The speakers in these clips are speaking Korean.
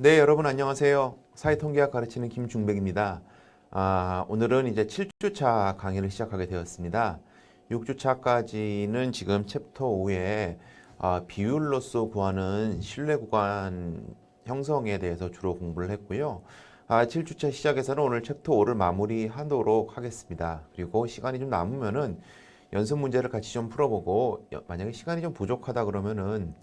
네, 여러분 안녕하세요. 사회통계학 가르치는 김중백입니다. 오늘은 이제 7주차 강의를 시작하게 되었습니다. 6주차까지는 지금 챕터 5에 비율로서 구하는 신뢰 구간 형성에 대해서 주로 공부를 했고요. 7주차 시작에서는 오늘 챕터 5를 마무리하도록 하겠습니다. 그리고 시간이 좀 남으면은 연습 문제를 같이 좀 풀어보고 만약에 시간이 좀 부족하다 그러면은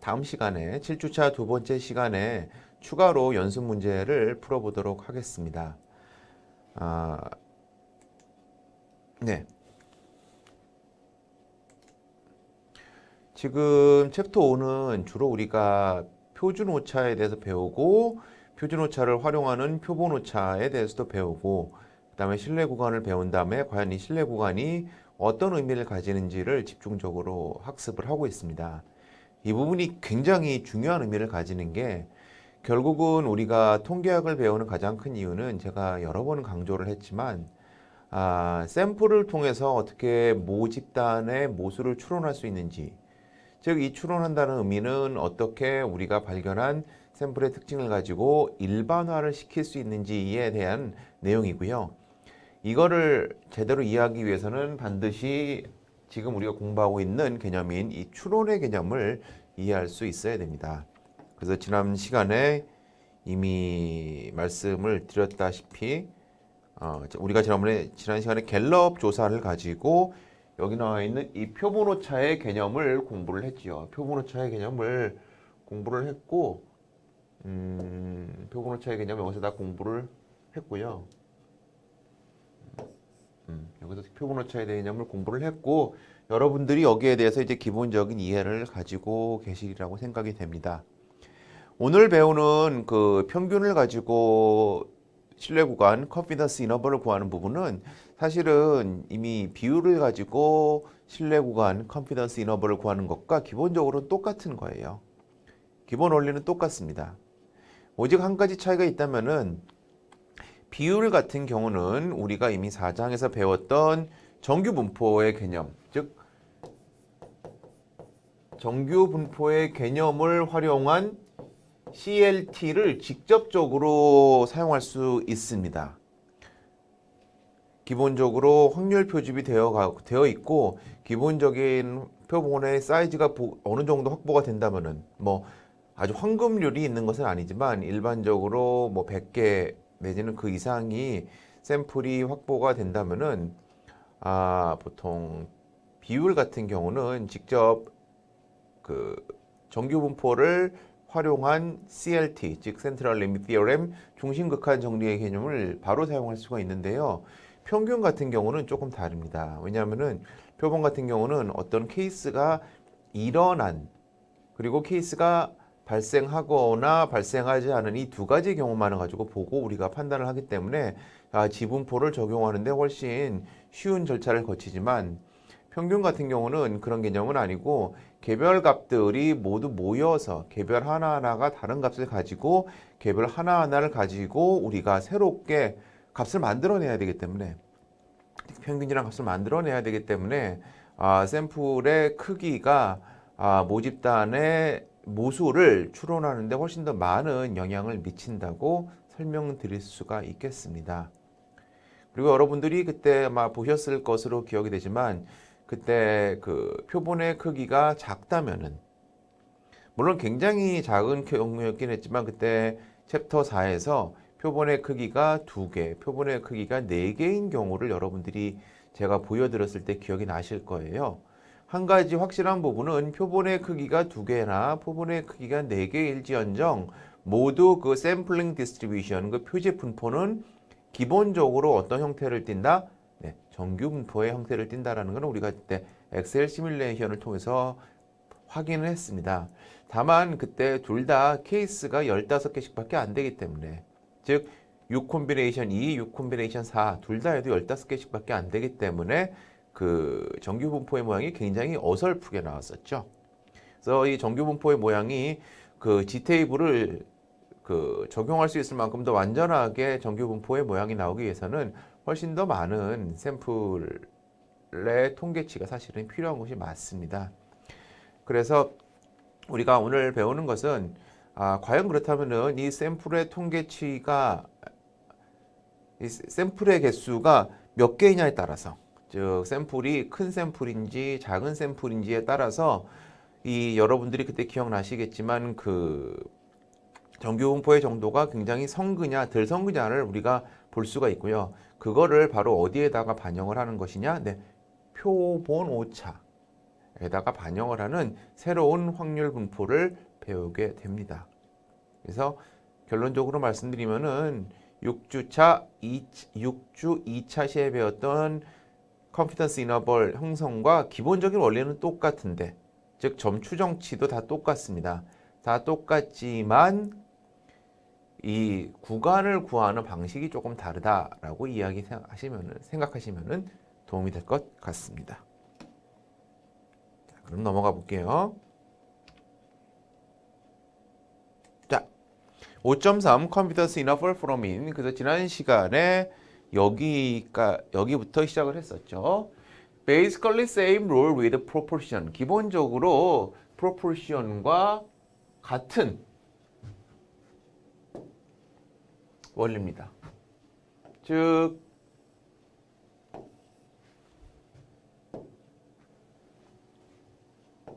다음 시간에 7주차 두 번째 시간에 추가로 연습 문제를 풀어보도록 하겠습니다. 아, 네. 지금 챕터 5는 주로 우리가 표준 오차에 대해서 배우고 표준 오차를 활용하는 표본 오차에 대해서도 배우고 그다음에 신뢰 구간을 배운 다음에 과연 이 신뢰 구간이 어떤 의미를 가지는지를 집중적으로 학습을 하고 있습니다. 이 부분이 굉장히 중요한 의미를 가지는 게 결국은 우리가 통계학을 배우는 가장 큰 이유는 제가 여러 번 강조를 했지만 샘플을 통해서 어떻게 모집단의 모수를 추론할 수 있는지 즉 이 추론한다는 의미는 어떻게 우리가 발견한 샘플의 특징을 가지고 일반화를 시킬 수 있는지에 대한 내용이고요. 이거를 제대로 이해하기 위해서는 반드시 지금 우리가 공부하고 있는 개념인 이 추론의 개념을 이해할 수 있어야 됩니다. 그래서 지난 시간에 이미 말씀을 드렸다시피 우리가 지난 시간에 갤럽 조사를 가지고 여기 나와 있는 이 표본 오차의 개념을 공부를 했지요. 표본 오차의 개념을 공부를 했고 표본 오차의 개념 여기서 다 공부를 했고요. 여기서 표본 오차에 대한 개념을 공부를 했고 여러분들이 여기에 대해서 이제 기본적인 이해를 가지고 계시리라고 생각이 됩니다. 오늘 배우는 그 평균을 가지고 신뢰 구간, confidence interval을 구하는 부분은 사실은 이미 비율을 가지고 신뢰 구간, confidence interval을 구하는 것과 기본적으로 똑같은 거예요. 기본 원리는 똑같습니다. 오직 한 가지 차이가 있다면은 비율 같은 경우는 우리가 이미 4장에서 배웠던 정규 분포의 개념, 즉 정규 분포의 개념을 활용한 CLT를 직접적으로 사용할 수 있습니다. 기본적으로 확률 표집이 되어 있고 기본적인 표본의 사이즈가 어느 정도 확보가 된다면은 뭐 아주 황금률이 있는 것은 아니지만 일반적으로 뭐 100개 내지는 그 이상이 샘플이 확보가 된다면은 보통 비율 같은 경우는 직접 그 정규 분포를 활용한 CLT, 즉 Central Limit Theorem, 중심극한 정리의 개념을 바로 사용할 수가 있는데요. 평균 같은 경우는 조금 다릅니다. 왜냐하면은 표본 같은 경우는 어떤 케이스가 일어난 그리고 케이스가 발생하거나 발생하지 않은 이 두 가지 경우만을 가지고 보고 우리가 판단을 하기 때문에 지분포를 적용하는데 훨씬 쉬운 절차를 거치지만 평균 같은 경우는 그런 개념은 아니고 개별 값들이 모두 모여서 개별 하나하나가 다른 값을 가지고 개별 하나하나를 가지고 우리가 새롭게 값을 만들어내야 되기 때문에 평균이란 값을 만들어내야 되기 때문에 샘플의 크기가 모집단의 모수를 추론하는데 훨씬 더 많은 영향을 미친다고 설명드릴 수가 있겠습니다. 그리고 여러분들이 그때 아마 보셨을 것으로 기억이 되지만 그때 그 표본의 크기가 작다면은 물론 굉장히 작은 경우였긴 했지만 그때 챕터 4에서 표본의 크기가 2개, 표본의 크기가 4개인 경우를 여러분들이 제가 보여드렸을 때 기억이 나실 거예요. 한 가지 확실한 부분은 표본의 크기가 2개나 표본의 크기가 4개일지언정 모두 그 샘플링 디스트리뷰션, 그 표지 분포는 기본적으로 어떤 형태를 띈다? 네, 정규 분포의 형태를 띈다라는 것은 우리가 그때 엑셀 시뮬레이션을 통해서 확인을 했습니다. 다만 그때 둘 다 케이스가 15개씩밖에 안 되기 때문에 즉 6 콤비네이션 2, 6 콤비네이션 4 둘 다 해도 15개씩밖에 안 되기 때문에 그 정규 분포의 모양이 굉장히 어설프게 나왔었죠. 그래서 이 정규 분포의 모양이 그 G테이블을 그 적용할 수 있을 만큼 더 완전하게 정규 분포의 모양이 나오기 위해서는 훨씬 더 많은 샘플의 통계치가 사실은 필요한 것이 맞습니다. 그래서 우리가 오늘 배우는 것은 과연 그렇다면은 이 샘플의 통계치가 이 샘플의 개수가 몇 개이냐에 따라서, 즉 샘플이 큰 샘플인지 작은 샘플인지에 따라서 이 여러분들이 그때 기억나시겠지만 그 정규분포의 정도가 굉장히 성느냐 덜 성느냐를 우리가 볼 수가 있고요. 그거를 바로 어디에다가 반영을 하는 것이냐? 네, 표본 오차에다가 반영을 하는 새로운 확률 분포를 배우게 됩니다. 그래서 결론적으로 말씀드리면은 6주 2차 시에 배웠던 컨피던스 인터벌 형성과 기본적인 원리는 똑같은데, 즉 점 추정치도 다 똑같습니다. 다 똑같지만 이 구간을 구하는 방식이 조금 다르다라고 생각하시면은 도움이 될 것 같습니다. 자, 그럼 넘어가 볼게요. 자, 5.3 Confidence Interval from in. 그래서 지난 시간에 여기부터 시작을 했었죠. Basically same rule with proportion. 기본적으로 proportion과 같은 원리입니다. 즉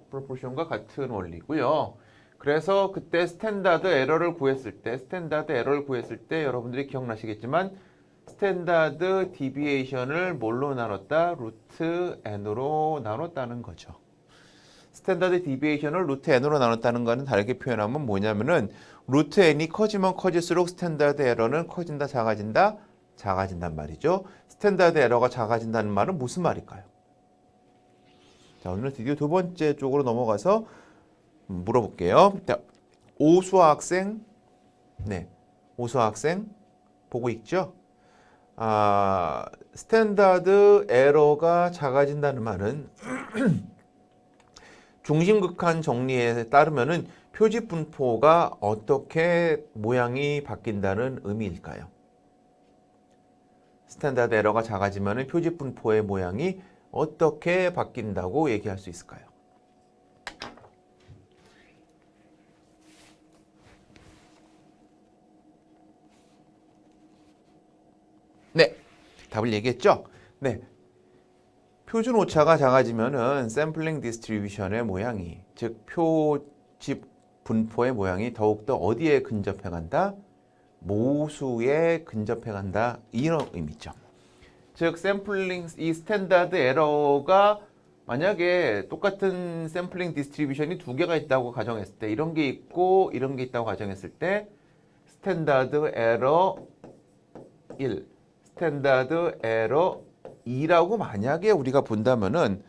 proportion과 같은 원리고요. 그래서 그때 스탠다드 에러를 구했을 때 여러분들이 기억나시겠지만 스탠다드 디비에이션을 뭘로 나눴다? 루트 n으로 나눴다는 거죠. 스탠다드 디비에이션을 루트 n으로 나눴다는 거는 다르게 표현하면 뭐냐면은 루트 n이 커지면 커질수록 스탠다드 에러는 커진다, 작아진다, 작아진단 말이죠. 스탠다드 에러가 작아진다는 말은 무슨 말일까요? 자, 오늘은 드디어 두 번째 쪽으로 넘어가서 물어볼게요. 자, 오수학생 보고 있죠? 스탠다드 에러가 작아진다는 말은 중심극한 정리에 따르면은 표집 분포가 어떻게 모양이 바뀐다는 의미일까요? 스탠다드 에러가 작아지면은 표집 분포의 모양이 어떻게 바뀐다고 얘기할 수 있을까요? 네, 답을 얘기했죠? 네, 표준 오차가 작아지면은 샘플링 디스트리뷰션의 모양이, 즉 표집 분포의 모양이 더욱더 어디에 근접해 간다? 모수에 근접해 간다, 이런 의미죠. 즉 이 스탠다드 에러가 만약에 똑같은 샘플링 디스트리뷰션이 두 개가 있다고 가정했을 때, 이런 게 있고 이런 게 있다고 가정했을 때 스탠다드 에러 1, 스탠다드 에러 2라고 만약에 우리가 본다면은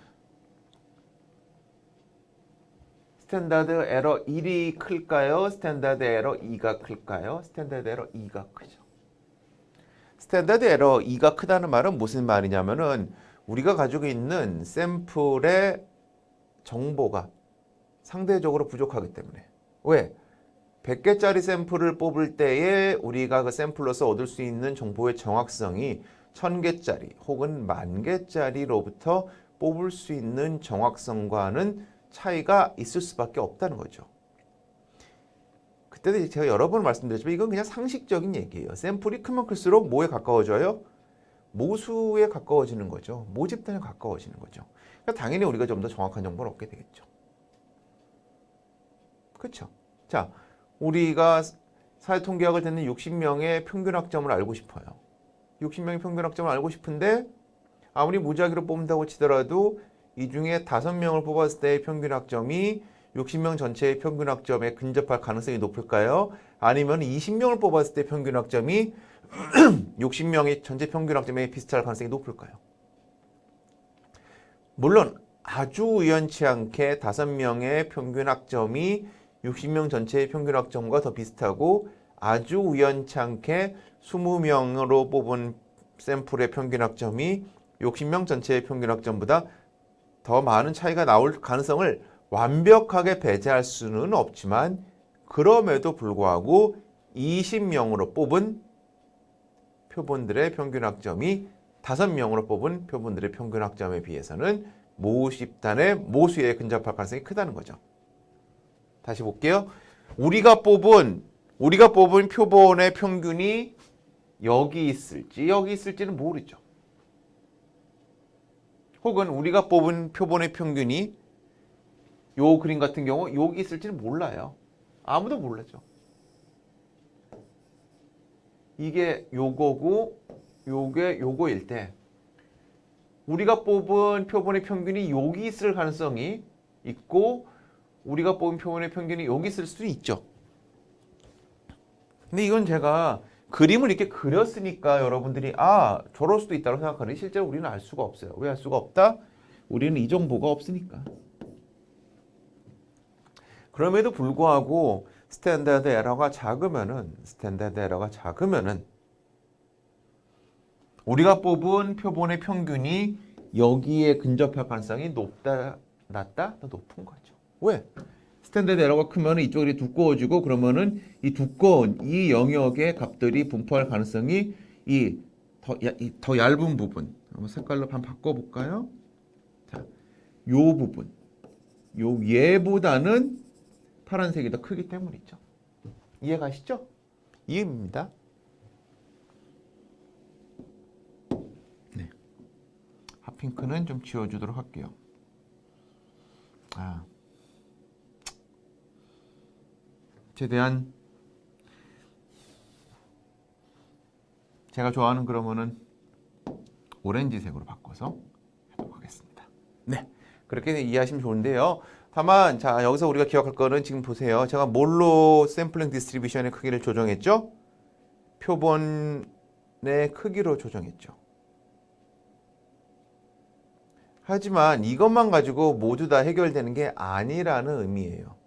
스탠다드 에러 1이 클까요? 스탠다드 에러 2가 클까요? 스탠다드 에러 2가 크죠. 스탠다드 에러 2가 크다는 말은 무슨 말이냐면은 우리가 가지고 있는 샘플의 정보가 상대적으로 부족하기 때문에. 왜? 100개짜리 샘플을 뽑을 때에 우리가 그 샘플로서 얻을 수 있는 정보의 정확성이 1000개짜리 혹은 10,000개짜리로부터 뽑을 수 있는 정확성과는 차이가 있을 수밖에 없다는 거죠. 그때도 제가 여러 번 말씀드렸지만 이건 그냥 상식적인 얘기예요. 샘플이 크면 클수록 뭐에 가까워져요? 모수에 가까워지는 거죠. 모집단에 가까워지는 거죠. 그러니까 당연히 우리가 좀 더 정확한 정보를 얻게 되겠죠. 그렇죠? 자, 우리가 사회통계학을 듣는 60명의 평균 학점을 알고 싶어요. 60명의 평균 학점을 알고 싶은데 아무리 무작위로 뽑는다고 치더라도 이 중에 5명을 뽑았을 때의 평균 학점이 60명 전체의 평균 학점에 근접할 가능성이 높을까요? 아니면 20명을 뽑았을 때 평균 학점이 60명의 전체 평균 학점에 비슷할 가능성이 높을까요? 물론 아주 우연치 않게 5명의 평균 학점이 60명 전체의 평균 학점과 더 비슷하고 아주 우연치 않게 20명으로 뽑은 샘플의 평균 학점이 60명 전체의 평균 학점보다 더 많은 차이가 나올 가능성을 완벽하게 배제할 수는 없지만 그럼에도 불구하고 20명으로 뽑은 표본들의 평균 학점이 5명으로 뽑은 표본들의 평균 학점에 비해서는 모집단의 모수에 근접할 가능성이 크다는 거죠. 다시 볼게요. 우리가 뽑은 표본의 평균이 여기 있을지는 모르죠. 혹은 우리가 뽑은 표본의 평균이 요 그림 같은 경우 여기 있을지는 몰라요. 아무도 몰라죠. 이게 요거고 요게 요거일 때 우리가 뽑은 표본의 평균이 여기 있을 가능성이 있고 우리가 뽑은 표본의 평균이 여기 있을 수도 있죠. 근데 이건 제가 그림을 이렇게 그렸으니까 여러분들이 저럴 수도 있다고 생각하는데 실제로 우리는 알 수가 없어요. 왜 알 수가 없다? 우리는 이 정보가 없으니까. 그럼에도 불구하고 스탠다드 에러가 작으면은 우리가 뽑은 표본의 평균이 여기에 근접할 가능성이 높다, 낮다? 더 높은 거죠. 왜? 스탠다드 에러가 크면 이쪽이 두꺼워지고 그러면은 이 두꺼운 이 영역의 값들이 분포할 가능성이 더 얇은 부분. 한번 색깔로 한번 바꿔볼까요? 자, 요 부분. 얘보다는 파란색이 더 크기 때문이죠. 이해가시죠? 이해입니다. 네. 핫핑크는 좀 지워주도록 할게요. 최대한 제가 좋아하는 그러면은 오렌지색으로 바꿔서 해보도록 하겠습니다. 네, 그렇게 이해하시면 좋은데요. 다만 자 여기서 우리가 기억할 거는 지금 보세요. 제가 뭘로 샘플링 디스트리뷰션의 크기를 조정했죠? 표본의 크기로 조정했죠. 하지만 이것만 가지고 모두 다 해결되는 게 아니라는 의미예요.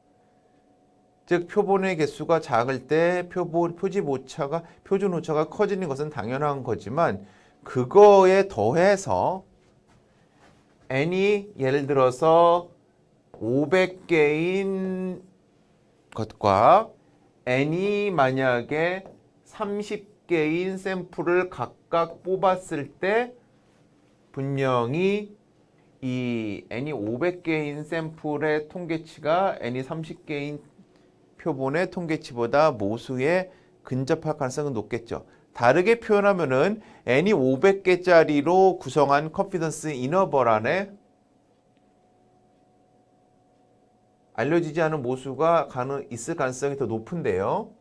즉 표본의 개수가 작을 때 표준 오차가 커지는 것은 당연한 거지만 그거에 더해서 n이 예를 들어서 500개인 것과 n이 만약에 30개인 샘플을 각각 뽑았을 때 분명히 이 n이 500개인 샘플의 통계치가 n이 30개인 표본의 통계치보다 모수에 근접할 가능성은 높겠죠. 다르게 표현하면은 n이 500개짜리로 구성한 컨피던스 인터벌 안에 알려지지 않은 모수가 있을 가능성이 더 높은데요.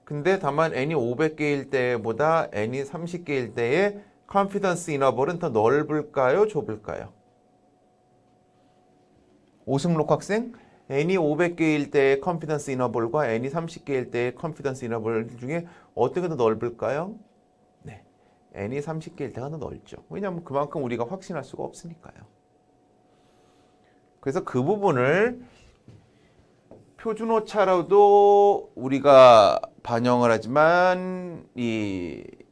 근데 다만 n이 500개일 때보다 n이 30개일 때의 컨피던스 인터벌은 더 넓을까요? 좁을까요? 오승록 학생, n이 500개일 때의 컨피던스 인터벌과 n이 30개일 때의 컨피던스 인터벌 중에 어떤 게 더 넓을까요? 네, n이 30개일 때가 더 넓죠. 왜냐하면 그만큼 우리가 확신할 수가 없으니까요. 그래서 그 부분을 표준 오차로도 우리가 반영을 하지만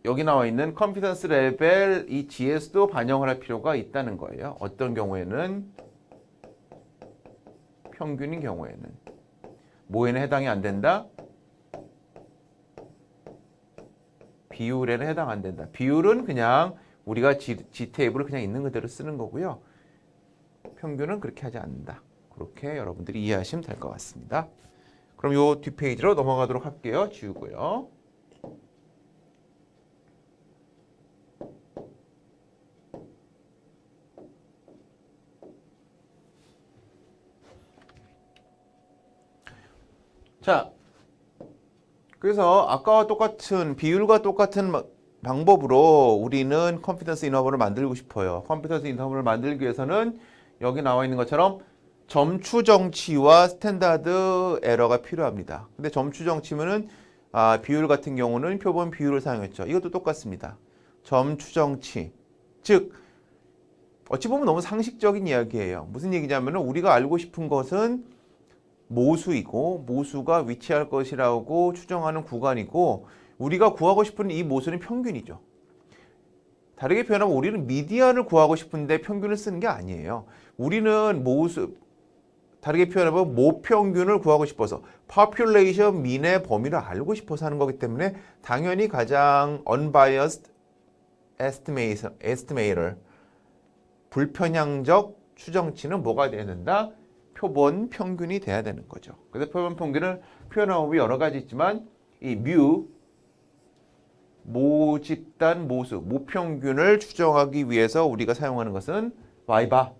여기 나와 있는 컨피던스 레벨 이 GS도 반영을 할 필요가 있다는 거예요. 어떤 경우에는 평균인 경우에는 뭐에는 해당이 안 된다? 비율에는 해당 안 된다. 비율은 그냥 우리가 G 테이블을 그냥 있는 그대로 쓰는 거고요. 평균은 그렇게 하지 않는다. 그렇게 여러분들이 이해하시면 될 것 같습니다. 그럼 요 뒷페이지로 넘어가도록 할게요. 지우고요. 자, 그래서 아까와 똑같은 비율과 똑같은 방법으로 우리는 컨피던스 인터벌을 만들고 싶어요. 컨피던스 인터벌을 만들기 위해서는 여기 나와 있는 것처럼 점추정치와 스탠다드 에러가 필요합니다. 근데 점추정치면은 비율 같은 경우는 표본 비율을 사용했죠. 이것도 똑같습니다. 점추정치, 즉 어찌 보면 너무 상식적인 이야기예요. 무슨 얘기냐면은 우리가 알고 싶은 것은 모수이고 모수가 위치할 것이라고 추정하는 구간이고 우리가 구하고 싶은 이 모수는 평균이죠. 다르게 표현하면 우리는 미디안을 구하고 싶은데 평균을 쓰는 게 아니에요. 우리는 다르게 표현하면 모평균을 구하고 싶어서 population mean의 범위를 알고 싶어서 하는 거기 때문에 당연히 가장 unbiased estimator 불편향적 추정치는 뭐가 돼야 된다? 표본 평균이 돼야 되는 거죠. 그래서 표본 평균을 표현하는 방법이 여러 가지 있지만 이 뮤, 모집단 모수, 모평균을 추정하기 위해서 우리가 사용하는 것은 y바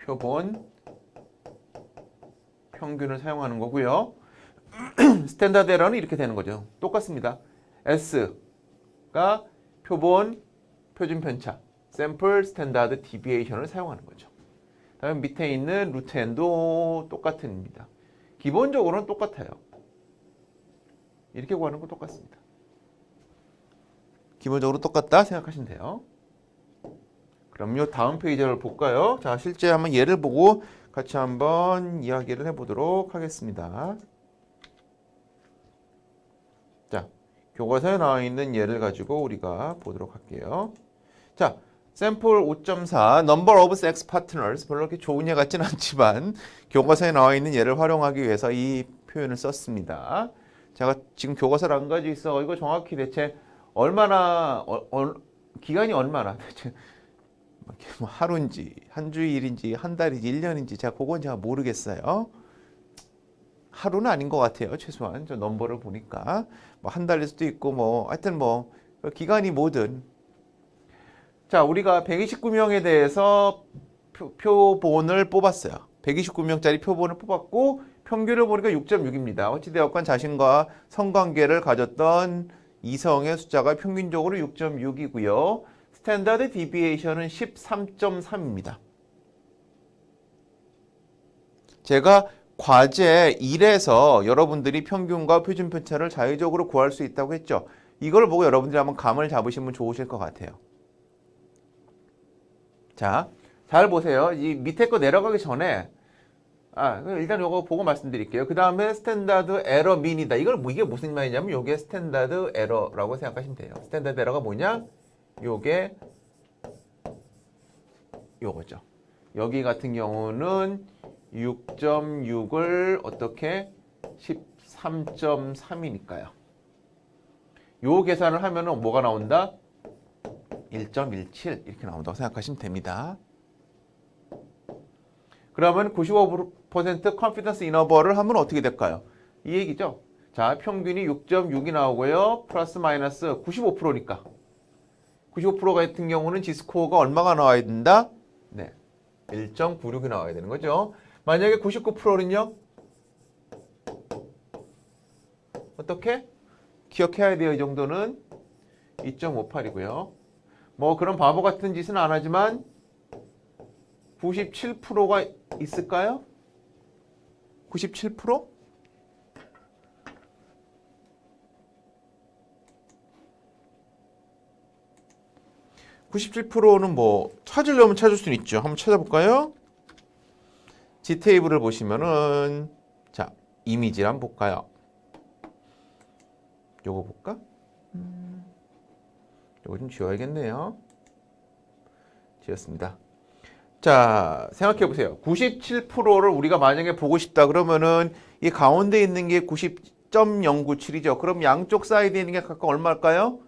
표본 평균을 사용하는 거고요. 스탠다드 에러는 이렇게 되는 거죠. 똑같습니다. S가 표본 표준 편차, 샘플 스탠다드 디비에이션을 사용하는 거죠. 다음 밑에 있는 루트 n도 똑같습니다. 기본적으로는 똑같아요. 이렇게 구하는 거 똑같습니다. 기본적으로 똑같다 생각하시면 돼요. 그럼요. 다음 페이지를 볼까요? 자, 실제 한번 예를 보고 같이 한번 이야기를 해보도록 하겠습니다. 자, 교과서에 나와 있는 예를 가지고 우리가 보도록 할게요. 자, 샘플 5.4 Number of Sex Partners 별로 그렇게 좋은 예 같진 않지만 교과서에 나와 있는 예를 활용하기 위해서 이 표현을 썼습니다. 제가 지금 교과서를 안 가지고 있어. 이거 정확히 대체 얼마나 기간이 얼마나 대체 뭐 하루인지 한 주일인지 한 달인지 1년인지 제가 모르겠어요. 하루는 아닌 것 같아요. 최소한 저 넘버를 보니까 뭐 한 달일 수도 있고 뭐 하여튼 뭐 기간이 뭐든 자 우리가 129명에 대해서 표본을 뽑았어요. 129명짜리 표본을 뽑았고 평균을 보니까 6.6입니다. 어찌되었건 자신과 성관계를 가졌던 이성의 숫자가 평균적으로 6.6이고요. 스탠다드 디비에이션은 13.3입니다. 제가 과제 1에서 여러분들이 평균과 표준 편차를 자유적으로 구할 수 있다고 했죠. 이걸 보고 여러분들이 한번 감을 잡으시면 좋으실 것 같아요. 자, 잘 보세요. 이 밑에 거 내려가기 전에 일단 이거 보고 말씀드릴게요. 그 다음에 스탠다드 에러 민이다. 이게 무슨 말이냐면 이게 스탠다드 에러라고 생각하시면 돼요. 스탠다드 에러가 뭐냐? 요게 요거죠. 여기 같은 경우는 6.6을 어떻게 13.3이니까요. 요 계산을 하면은 뭐가 나온다? 1.17 이렇게 나온다고 생각하시면 됩니다. 그러면 95% 컨피던스 인터벌을 하면 어떻게 될까요? 이 얘기죠. 자, 평균이 6.6이 나오고요. 플러스 마이너스 95%니까. 95% 같은 경우는 지스코어가 얼마가 나와야 된다? 네. 1.96이 나와야 되는 거죠. 만약에 99%는요? 어떻게? 기억해야 돼요. 이 정도는 2.58이고요. 뭐 그런 바보 같은 짓은 안 하지만 97%가 있을까요? 97%? (97%는) 뭐 찾으려면 찾을 수는 있죠. 한번 찾아볼까요? G 테이블을 보시면은 자 이미지를 한번 볼까요? 요거 볼까? 요거 좀 지워야겠네요. 지웠습니다. 자, 생각해 보세요. 97%를 우리가 만약에 보고 싶다 그러면은 이 가운데 있는 게 90.097이죠. 그럼 양쪽 사이드에 있는 게 각각 얼마일까요?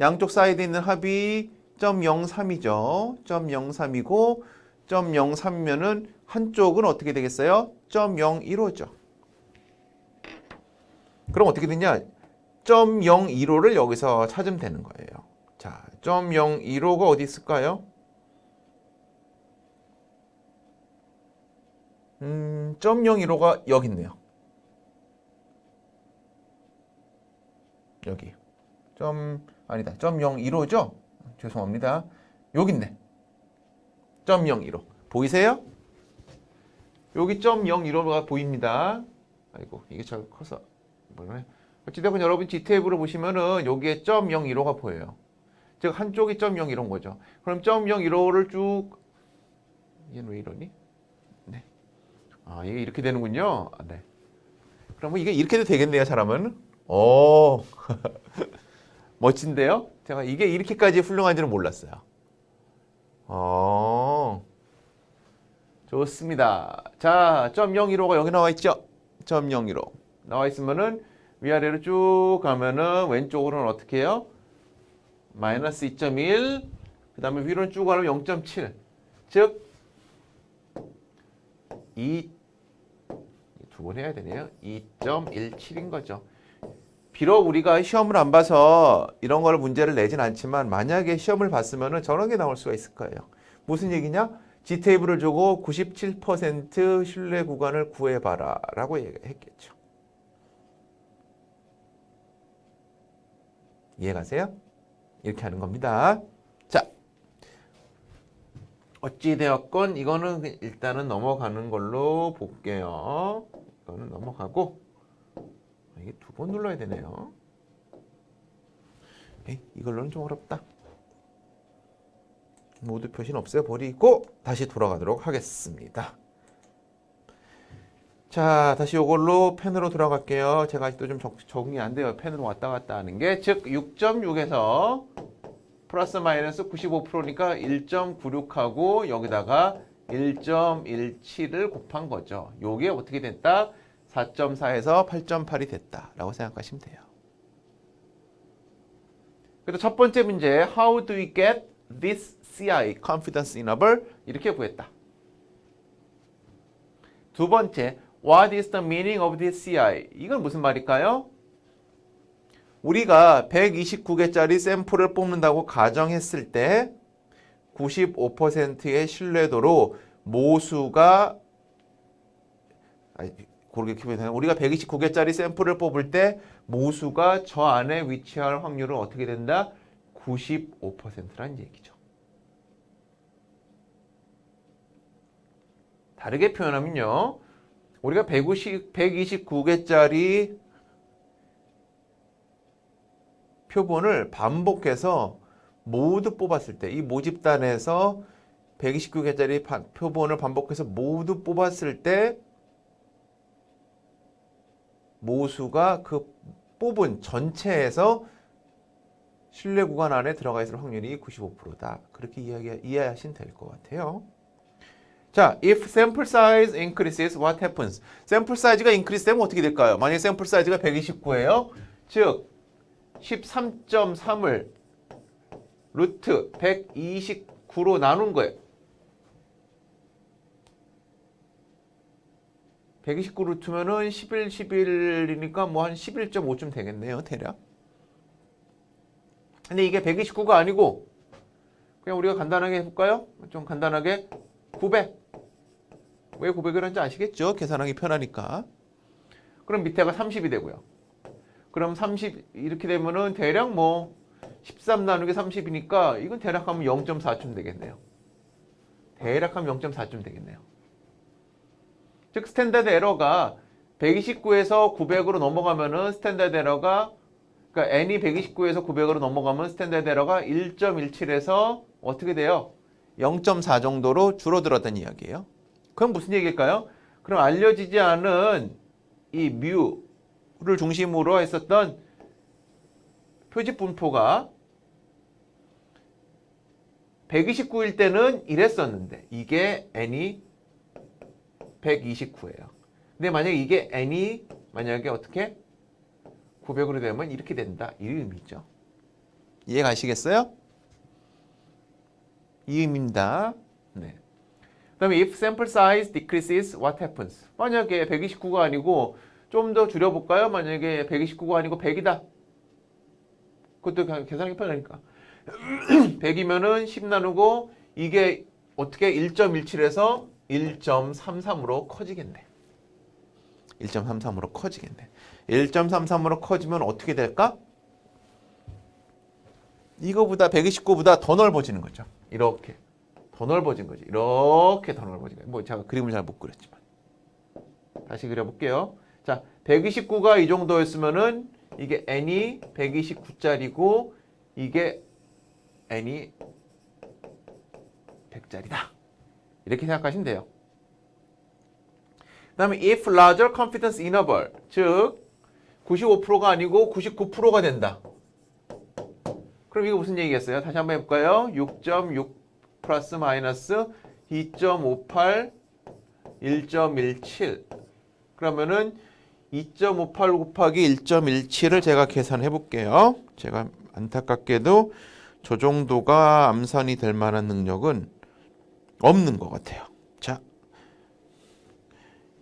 양쪽 사이드에 있는 합이 0.03이죠. 0.03이고 0.03이면은 한쪽은 어떻게 되겠어요? 0.015죠. 그럼 어떻게 되냐? 0.015를 여기서 찾으면 되는 거예요. 자, 0.015가 어디 있을까요? 0.015가 여기 있네요. 여기. 아니다. 0.015죠? 죄송합니다. 여기 있네. 0.015. 보이세요? 여기 0.015가 보입니다. 아이고, 이게 잘 커서. 뭐네. 어찌됐건 여러분 G 테이블을 보시면은 여기에 0.015가 보여요. 즉 한쪽이 0.015인 거죠. 그럼 0.015를 쭉 얘는 왜 이러니? 네. 이게 이렇게 되는군요. 네. 그러면 이게 이렇게도 되겠네요, 잘하면. 오. 멋진데요? 제가 이게 이렇게까지 훌륭한지는 몰랐어요. 좋습니다. 자, 0.015가 여기 나와 있죠? 0.015. 나와 있으면은 위아래로 쭉 가면은 왼쪽으로는 어떻게 해요? 마이너스 2.1, 그 다음에 위로는 쭉 가면 0.7. 즉, 두 번 해야 되네요. 2.17인 거죠. 비록 우리가 시험을 안 봐서 이런 걸 문제를 내진 않지만 만약에 시험을 봤으면 저런 게 나올 수가 있을 거예요. 무슨 얘기냐? G테이블을 주고 97% 신뢰 구간을 구해봐라 라고 했겠죠. 이해가세요? 이렇게 하는 겁니다. 자, 어찌되었건 이거는 일단은 넘어가는 걸로 볼게요. 이거는 넘어가고 이게 두 번 눌러야 되네요. 이걸로는 좀 어렵다. 모두 표시는 없애버리고 다시 돌아가도록 하겠습니다. 자, 다시 이걸로 펜으로 돌아갈게요. 제가 아직도 좀 적응이 안 돼요. 펜으로 왔다 갔다 하는 게. 즉 6.6에서 플러스 마이너스 95%니까 1.96하고 여기다가 1.17을 곱한 거죠. 요게 어떻게 됐다? 4.4에서 8.8이 됐다라고 생각하시면 돼요. 그래서 첫 번째 문제 How do we get this CI, confidence interval? 이렇게 구했다. 두 번째 What is the meaning of this CI? 이건 무슨 말일까요? 우리가 129개짜리 샘플을 뽑는다고 가정했을 때 95%의 신뢰도로 모수가 우리가 129개짜리 샘플을 뽑을 때 모수가 저 안에 위치할 확률은 어떻게 된다? 95%라는 얘기죠. 다르게 표현하면요. 우리가 129개짜리 표본을 반복해서 모두 뽑았을 때 이 모집단에서 129개짜리 표본을 반복해서 모두 뽑았을 때 모수가 그 뽑은 전체에서 신뢰 구간 안에 들어가 있을 확률이 95%다. 그렇게 이해하시면 될 것 같아요. 자, if sample size increases, what happens? 샘플 사이즈가 increase 되면 어떻게 될까요? 만약에 샘플 사이즈가 129예요. 즉 13.3을 루트 129로 나눈 거예요. 129 루트면은 11이니까 뭐 한 11.5쯤 되겠네요, 대략. 근데 이게 129가 아니고 그냥 우리가 간단하게 해볼까요? 좀 간단하게 900. 왜 900을 하는지 아시겠죠? 계산하기 편하니까. 그럼 밑에가 30이 되고요. 그럼 30 이렇게 되면은 대략 뭐 13 나누기 30이니까 이건 대략 하면 0.4쯤 되겠네요. 대략 하면 0.4쯤 되겠네요. 즉 스탠다드 에러가 129에서 900으로 넘어가면은 스탠다드 에러가 그러니까 n이 129에서 900으로 넘어가면 스탠다드 에러가 1.17에서 어떻게 돼요? 0.4 정도로 줄어들었다는 이야기예요. 그럼 무슨 얘기일까요? 그럼 알려지지 않은 이 뮤를 중심으로 했었던 표집 분포가 129일 때는 이랬었는데 이게 n이 129예요. 근데 만약에 이게 n이 만약에 어떻게 900으로 되면 이렇게 된다. 이 의미죠. 이해 가시겠어요? 이 의미입니다. 네. 그다음에 if sample size decreases, what happens? 만약에 129가 아니고 좀 더 줄여볼까요? 만약에 129가 아니고 100이다. 그것도 계산하기 편하니까. 100이면은 10 나누고 이게 어떻게 1.17에서 1.33으로 커지겠네. 1.33으로 커지겠네. 1.33으로 커지면 어떻게 될까? 이거보다 129보다 더 넓어지는 거죠. 이렇게 더 넓어진 거지. 이렇게 더 넓어진 거예요. 뭐 제가 그림을 잘 못 그렸지만 다시 그려볼게요. 자, 129가 이 정도였으면은 이게 n이 129짜리고 이게 n이 100짜리다. 이렇게 생각하시면 돼요. 그 다음에 if larger confidence interval, 즉 95%가 아니고 99%가 된다. 그럼 이거 무슨 얘기겠어요? 다시 한번 해볼까요? 6.6 플러스 마이너스 2.58, 1.17. 그러면은 2.58 곱하기 1.17을 제가 계산해 볼게요. 제가 안타깝게도 저 정도가 암산이 될 만한 능력은 없는 것 같아요. 자,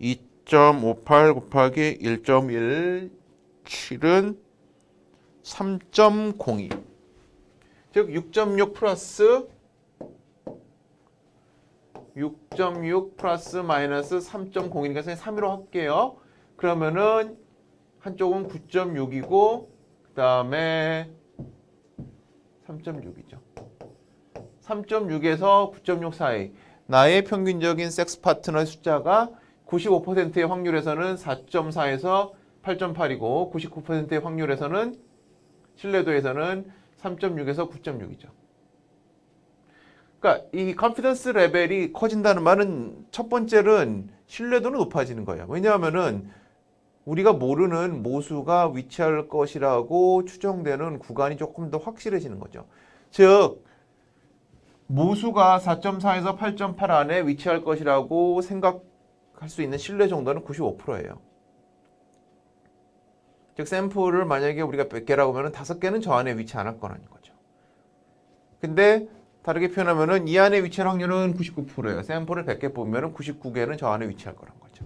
2.58 곱하기 1.17은 3.02. 즉 6.6 플러스 6.6 플러스 마이너스 3.01이니까 3으로 할게요. 그러면은 한쪽은 9.6이고 그 다음에 3.6이죠. 3.6에서 9.6 사이 나의 평균적인 섹스 파트너의 숫자가 95%의 확률에서는 4.4에서 8.8이고 99%의 확률에서는 신뢰도에서는 3.6에서 9.6이죠. 그러니까 이 컨피던스 레벨이 커진다는 말은 첫 번째는 신뢰도는 높아지는 거예요. 왜냐하면은 우리가 모르는 모수가 위치할 것이라고 추정되는 구간이 조금 더 확실해지는 거죠. 즉 모수가 4.4에서 8.8 안에 위치할 것이라고 생각할 수 있는 신뢰 정도는 95%예요. 즉 샘플을 만약에 우리가 100개라고 하면 5개는 저 안에 위치 안 할 거라는 거죠. 근데 다르게 표현하면은 이 안에 위치할 확률은 99%예요. 샘플을 100개 뽑으면 99개는 저 안에 위치할 거란 거죠.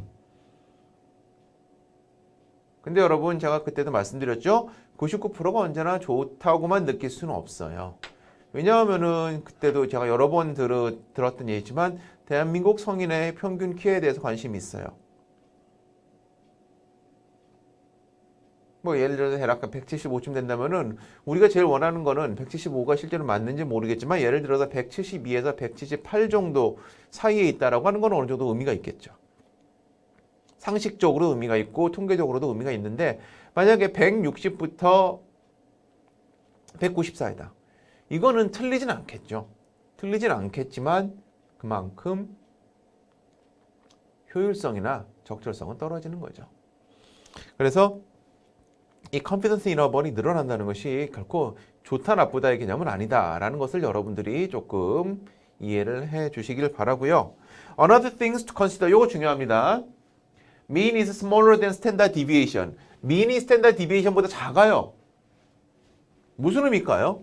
근데 여러분 제가 그때도 말씀드렸죠. 99%가 언제나 좋다고만 느낄 수는 없어요. 왜냐하면은 그때도 제가 여러 번 들었던 얘기지만 대한민국 성인의 평균 키에 대해서 관심이 있어요. 뭐 예를 들어서 대략 175쯤 된다면은 우리가 제일 원하는 거는 175가 실제로 맞는지 모르겠지만 예를 들어서 172에서 178 정도 사이에 있다라고 하는 건 어느 정도 의미가 있겠죠. 상식적으로 의미가 있고 통계적으로도 의미가 있는데 만약에 160부터 190 사이다. 이거는 틀리진 않겠죠. 틀리진 않겠지만 그만큼 효율성이나 적절성은 떨어지는 거죠. 그래서 이 컨피던스 인터벌이 늘어난다는 것이 결코 좋다 나쁘다의 개념은 아니다라는 것을 여러분들이 조금 이해를 해 주시길 바라고요. Another things to consider. 이거 중요합니다. Mean is smaller than standard deviation. mean이 standard deviation보다 작아요. 무슨 의미일까요?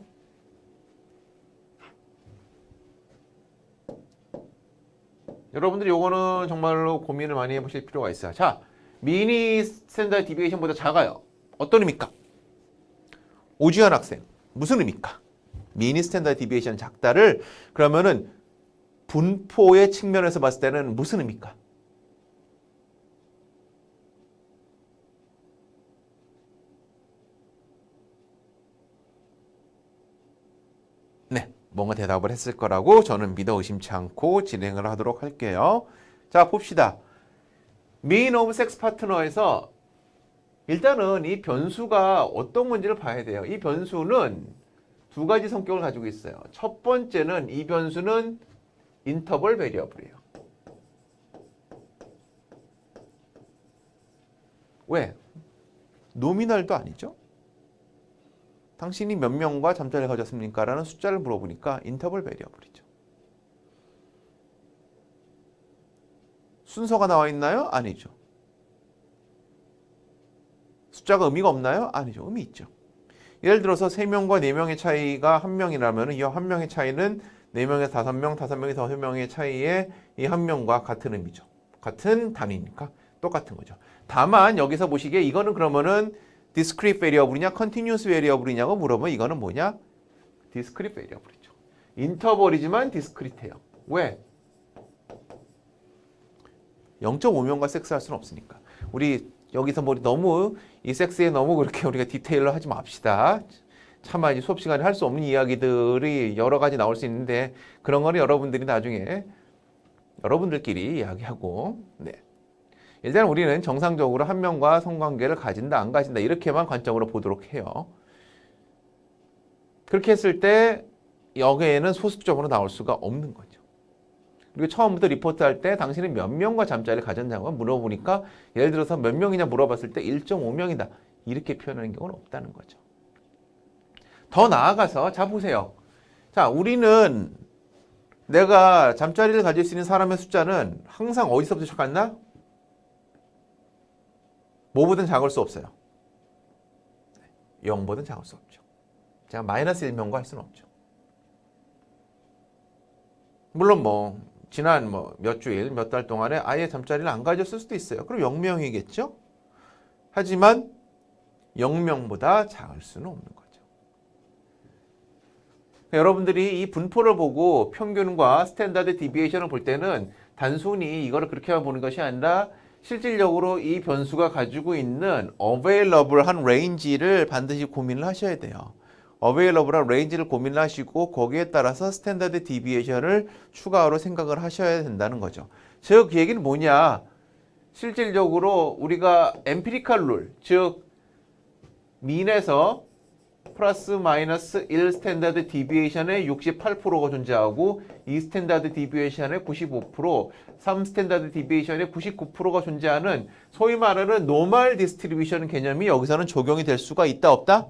여러분들이 이거는 정말로 고민을 많이 해보실 필요가 있어요. 자, mean이 standard deviation보다 작아요. 어떤 의미일까? 오지현 학생, 무슨 의미일까? mean이 standard deviation 작다를 그러면은 분포의 측면에서 봤을 때는 무슨 의미일까? 네, 뭔가 대답을 했을 거라고 저는 믿어 의심치 않고 진행을 하도록 할게요. 자, 봅시다. mean of sex partner에서 일단은 이 변수가 어떤 건지를 봐야 돼요. 이 변수는 두 가지 성격을 가지고 있어요. 첫 번째는 이 변수는 인터벌 베리어블이에요. 왜? 노미널도 아니죠. 당신이 몇 명과 잠자리를 가졌습니까? 라는 숫자를 물어보니까 인터벌 베리어블이죠. 순서가 나와 있나요? 아니죠. 숫자가 의미가 없나요? 아니죠. 의미 있죠. 예를 들어서 3명과 4명의 차이가 1명이라면 이 1명의 차이는 4명에서 5명, 5명에서 6명의 차이에 이 1명과 같은 의미죠. 같은 단위니까 똑같은 거죠. 다만 여기서 보시기에 이거는 그러면은 discrete variable이냐 continuous variable이냐고 물어보면 이거는 뭐냐? discrete variable이죠. 인터벌이지만 discrete해요. 왜? 0.5명과 섹스할 수는 없으니까. 우리 여기서 뭐 너무 이 섹스에 너무 그렇게 우리가 디테일로 하지 맙시다. 차마 이제 수업 시간에 할 수 없는 이야기들이 여러 가지 나올 수 있는데 그런 거는 여러분들이 나중에 여러분들끼리 이야기하고 네. 일단 우리는 정상적으로 한 명과 성관계를 가진다 안 가진다 이렇게만 관점으로 보도록 해요. 그렇게 했을 때 여기에는 소수점으로 나올 수가 없는 거죠. 그리고 처음부터 리포트할 때 당신은 몇 명과 잠자리를 가졌냐고 물어보니까 예를 들어서 몇 명이냐 물어봤을 때 1.5명이다 이렇게 표현하는 경우는 없다는 거죠. 더 나아가서 자 보세요. 자 우리는 내가 잠자리를 가질 수 있는 사람의 숫자는 항상 어디서부터 시작했나? 뭐보든 작을 수 없어요. 0보든 작을 수 없죠. 제가 마이너스 1명과 할 수는 없죠. 물론 뭐 지난 뭐 몇 주일, 몇 달 동안에 아예 잠자리를 안 가졌을 수도 있어요. 그럼 0명이겠죠? 하지만 0명보다 작을 수는 없는 거죠. 여러분들이 이 분포를 보고 평균과 스탠다드 디비에이션을 볼 때는 단순히 이거를 그렇게만 보는 것이 아니라 실질적으로 이 변수가 가지고 있는 available한 range를 반드시 고민을 하셔야 돼요. available한 range를 고민을 하시고 거기에 따라서 스탠다드 디비에이션을 추가로 생각을 하셔야 된다는 거죠. 즉, 그 얘기는 뭐냐? 실질적으로 우리가 엠피리컬 룰, 즉 민에서 플러스 마이너스 1 스탠다드 디비에이션의 68%가 존재하고 2 스탠다드 디비에이션의 95%, 3 스탠다드 디비에이션의 99%가 존재하는 소위 말하는 노멀 디스트리뷰션 개념이 여기서는 적용이 될 수가 있다 없다?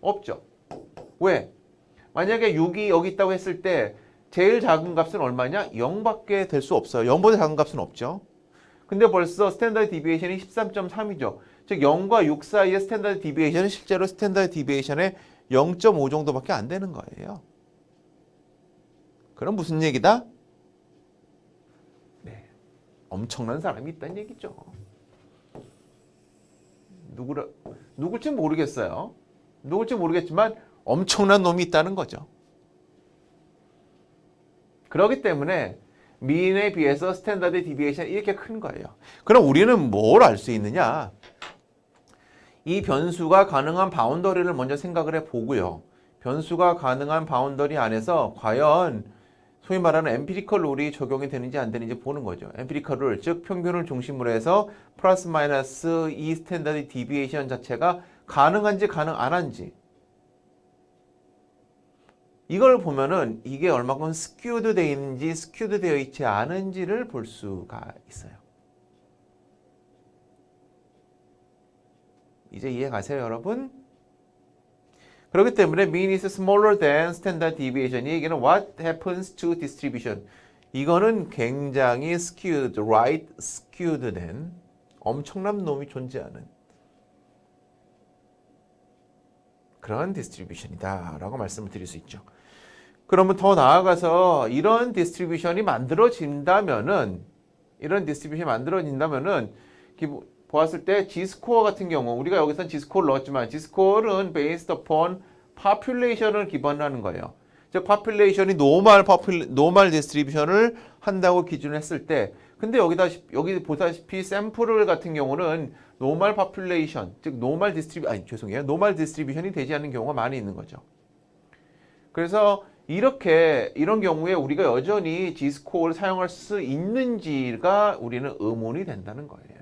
없죠. 왜? 만약에 6이 여기 있다고 했을 때 제일 작은 값은 얼마냐? 0밖에 될 수 없어요. 0보다 작은 값은 없죠. 근데 벌써 스탠다드 디비에이션이 13.3이죠. 즉 0과 6 사이의 스탠다드 디비에이션은 실제로 스탠다드 디비에이션의 0.5 정도밖에 안 되는 거예요. 그럼 무슨 얘기다? 네, 엄청난 사람이 있다는 얘기죠. 누굴지 모르겠어요. 누굴지 모르겠지만 엄청난 놈이 있다는 거죠. 그렇기 때문에 민에 비해서 스탠다드 디비에이션이 이렇게 큰 거예요. 그럼 우리는 뭘 알 수 있느냐? 이 변수가 가능한 바운더리를 먼저 생각을 해보고요. 변수가 가능한 바운더리 안에서 과연 소위 말하는 엠피리컬 룰이 적용이 되는지 안 되는지 보는 거죠. 엠피리컬 룰, 즉 평균을 중심으로 해서 플러스 마이너스 이 스탠다드 디비에이션 자체가 가능한지 가능 안 한지 이걸 보면은 이게 얼마큼 스큐드 되어 있는지 스큐드 되어 있지 않은지를 볼 수가 있어요. 이제 이해 가세요, 여러분? 그렇기 때문에 mean is smaller than standard deviation. 이 얘기는 what happens to distribution. 이거는 굉장히 skewed, right skewed 된 엄청난 놈이 존재하는 그런 디스트리뷰션이다 라고 말씀을 드릴 수 있죠. 그러면 더 나아가서 이런 디스트리뷰션이 만들어진다면은 보았을 때 G스코어 같은 경우 우리가 여기서는 G스코어를 넣었지만 G스코어는 based upon population을 기반으로 하는 거예요. 즉 population이 노멀 디스트리뷰션을 한다고 기준을 했을 때 근데 여기 보다시피 샘플 같은 경우는 노멀 population 즉 노멀 디스트리뷰션이 되지 않는 경우가 많이 있는 거죠. 그래서 이런 경우에 우리가 여전히 G스코어를 사용할 수 있는지가 우리는 의문이 된다는 거예요.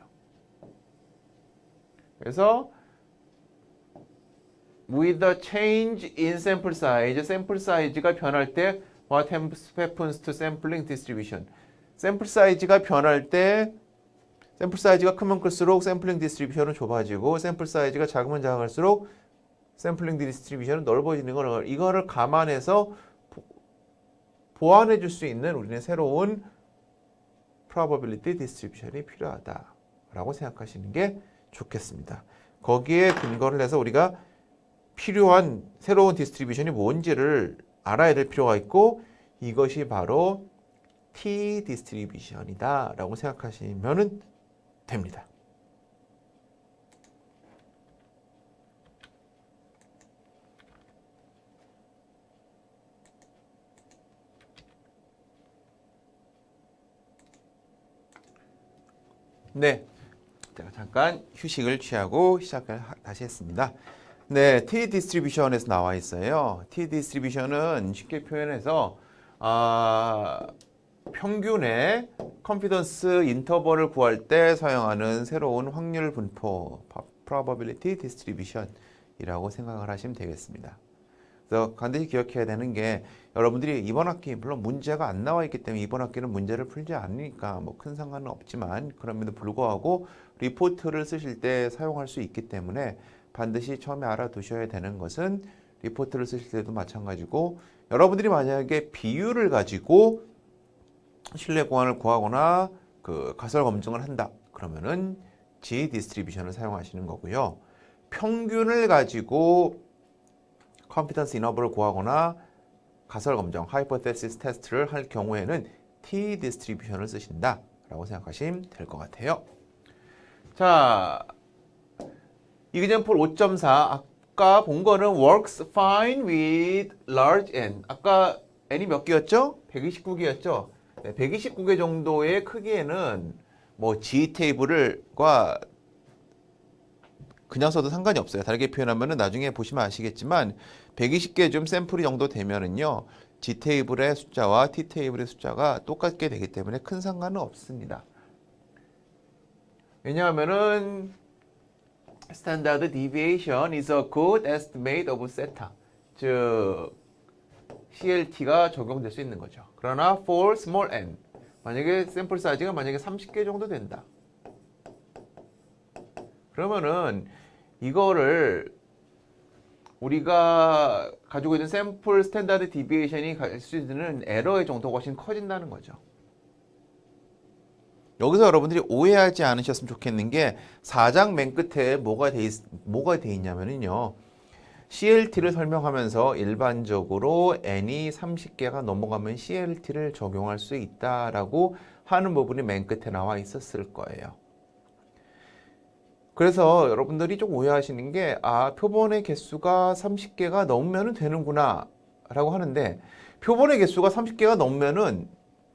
그래서 with the change in sample size, 샘플 사이즈가 변할 때 what happens to sampling distribution? 샘플 사이즈가 변할 때 샘플 사이즈가 크면 클수록 샘플링 디스트리뷰션은 좁아지고 샘플 사이즈가 작으면 작을수록 샘플링 디스트리뷰션은 넓어지는 걸 이거를 감안해서 보완해 줄 수 있는 우리는 새로운 probability distribution이 필요하다라고 생각하시는 게 좋겠습니다. 거기에 근거를 해서 우리가 필요한 새로운 디스트리뷰션이 뭔지를 알아야 될 필요가 있고 이것이 바로 T 디스트리뷰션이다 라고 생각하시면 됩니다. 네, 제가 잠깐 휴식을 취하고 시작을 다시 했습니다. 네, T 디스트리뷰션에서 나와 있어요. T 디스트리뷰션은 쉽게 표현해서 평균의 컨피던스 인터벌을 구할 때 사용하는 새로운 확률 분포 probability distribution이라고 생각을 하시면 되겠습니다. 그래서 반드시 기억해야 되는 게 여러분들이 이번 학기 물론 문제가 안 나와 있기 때문에 이번 학기는 문제를 풀지 않으니까 뭐 큰 상관은 없지만 그럼에도 불구하고 리포트를 쓰실 때 사용할 수 있기 때문에 반드시 처음에 알아두셔야 되는 것은 리포트를 쓰실 때도 마찬가지고 여러분들이 만약에 비율을 가지고 신뢰 공안을 구하거나 그 가설 검증을 한다 그러면은 G 디스트리뷰션을 사용하시는 거고요. 평균을 가지고 컨피던스 인터벌을 구하거나 가설 검정, hypothesis test를 할 경우에는 T 디스트리뷰션을 쓰신다 라고 생각하시면 될 것 같아요. 자, example 5.4 아까 본 거는 works fine with large n. 아까 n이 몇 개였죠? 129개였죠? 129개 정도의 크기에는 뭐 G 테이블과 그냥 써도 상관이 없어요. 다르게 표현하면은 나중에 보시면 아시겠지만 120개 좀 샘플이 정도 되면은요. G 테이블의 숫자와 T 테이블의 숫자가 똑같게 되기 때문에 큰 상관은 없습니다. 왜냐하면은 Standard deviation is a good estimate of theta. 즉 CLT가 적용될 수 있는 거죠. 그러나 for small n, 만약에 샘플 사이즈가 만약에 30개 정도 된다. 그러면은 이거를 우리가 가지고 있는 샘플 스탠다드 디비에이션이 갈 수 있는 에러의 정도가 훨씬 커진다는 거죠. 여기서 여러분들이 오해하지 않으셨으면 좋겠는 게 4장 맨 끝에 뭐가 돼 있냐면요. CLT를 설명하면서 일반적으로 n이 30개가 넘어가면 CLT를 적용할 수 있다라고 하는 부분이 맨 끝에 나와 있었을 거예요. 그래서 여러분들이 좀 오해하시는 게 표본의 개수가 30개가 넘으면 되는구나 라고 하는데 표본의 개수가 30개가 넘으면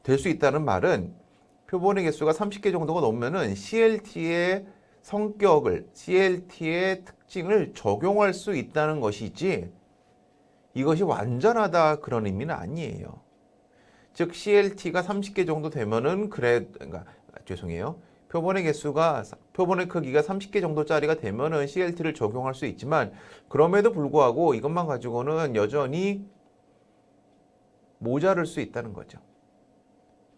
될 수 있다는 말은 표본의 개수가 30개 정도가 넘으면 CLT의 성격을, CLT의 특징을 적용할 수 있다는 것이지 이것이 완전하다 그런 의미는 아니에요. 즉 CLT가 30개 정도 되면은 죄송해요. 표본의 크기가 30개 정도짜리가 되면은 CLT를 적용할 수 있지만 그럼에도 불구하고 이것만 가지고는 여전히 모자랄 수 있다는 거죠.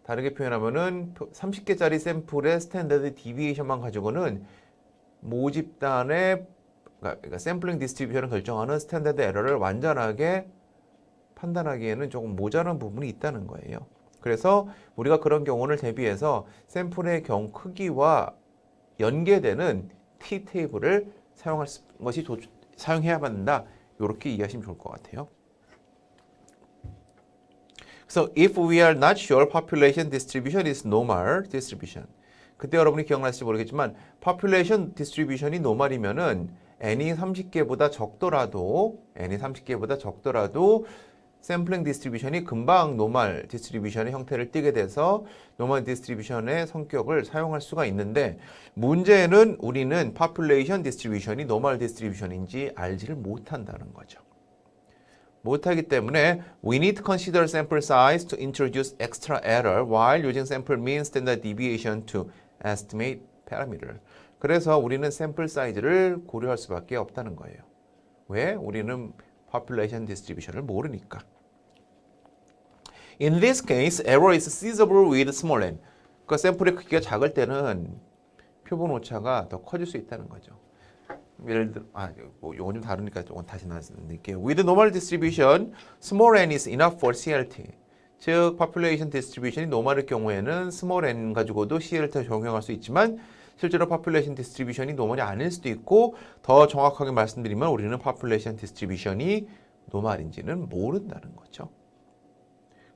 다르게 표현하면은 30개짜리 샘플의 스탠다드 디비에이션만 가지고는 모집단의 그러니까 샘플링 디스트리뷰션을 결정하는 스탠다드 에러를 완전하게 판단하기에는 조금 모자란 부분이 있다는 거예요. 그래서 우리가 그런 경우를 대비해서 샘플의 크기와 연계되는 T 테이블을 사용해야 한다. 이렇게 이해하시면 좋을 것 같아요. So if we are not sure population distribution is normal distribution. 그때 여러분이 기억나실지 모르겠지만 population distribution이 normal이면은 n이 30개보다 적더라도 샘플링 디스트리뷰션이 금방 노멀 디스트리뷰션의 형태를 띠게 돼서 노멀 디스트리뷰션의 성격을 사용할 수가 있는데 문제는 우리는 population distribution이 노멀 디스트리뷰션인지 알지를 못한다는 거죠. 못하기 때문에 we need to consider sample size to introduce extra error while using sample mean standard deviation to estimate parameter. 그래서 우리는 샘플 사이즈를 고려할 수밖에 없다는 거예요. 왜? 우리는 population distribution을 모르니까. In this case, error is seizable with small n. 그러니까 샘플의 크기가 작을 때는 표본 오차가 더 커질 수 있다는 거죠. 예를 들어, 이건 좀 다르니까 조금 다시 말씀드릴게요. With normal distribution, small n is enough for CLT. 즉, population distribution이 노멀일 경우에는 small n 가지고도 CLT를 적용할 수 있지만 실제로 population distribution이 노멀이 아닐 수도 있고 더 정확하게 말씀드리면 우리는 population distribution이 노멀인지는 모른다는 거죠.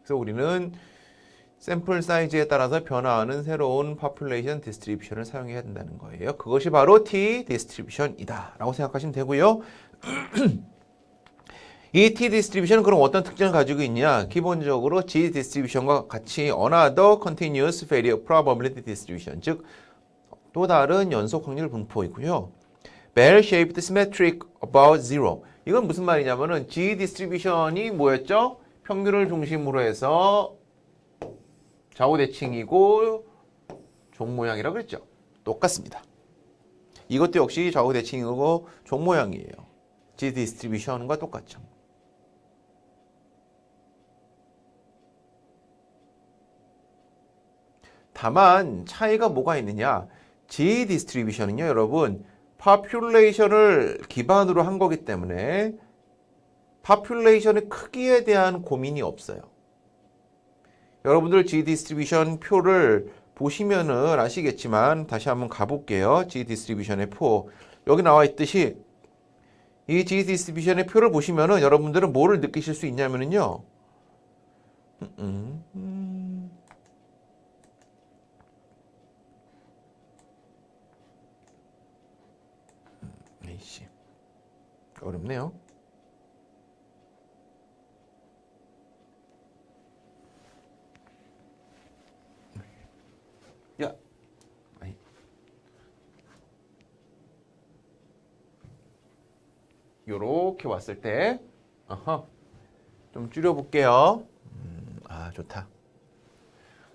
그래서 우리는 샘플 사이즈에 따라서 변화하는 새로운 population distribution을 사용해야 된다는 거예요. 그것이 바로 T distribution이다 라고 생각하시면 되고요. 이 T distribution은 그럼 어떤 특징을 가지고 있냐? 기본적으로 G distribution과 같이 another continuous failure probability distribution, 즉 또 다른 연속 확률 분포이고요. bell-shaped symmetric about zero. 이건 무슨 말이냐면은 G distribution이 뭐였죠? 평균을 중심으로 해서 좌우대칭이고 종 모양이라고 그랬죠. 똑같습니다. 이것도 역시 좌우대칭이고 종 모양이에요. G distribution과 똑같죠. 다만 차이가 뭐가 있느냐? G 디스트리뷰션은요, 여러분, population을 기반으로 한 거기 때문에 population의 크기에 대한 고민이 없어요. 여러분들 G 디스트리뷰션 표를 보시면은 아시겠지만 다시 한번 가볼게요. G 디스트리뷰션의 표. 여기 나와 있듯이 이 G 디스트리뷰션의 표를 보시면은 여러분들은 뭐를 느끼실 수 있냐면은요. 에이씨, 어렵네요. 야, 아이. 요렇게 왔을 때, 좀 줄여볼게요. 좋다.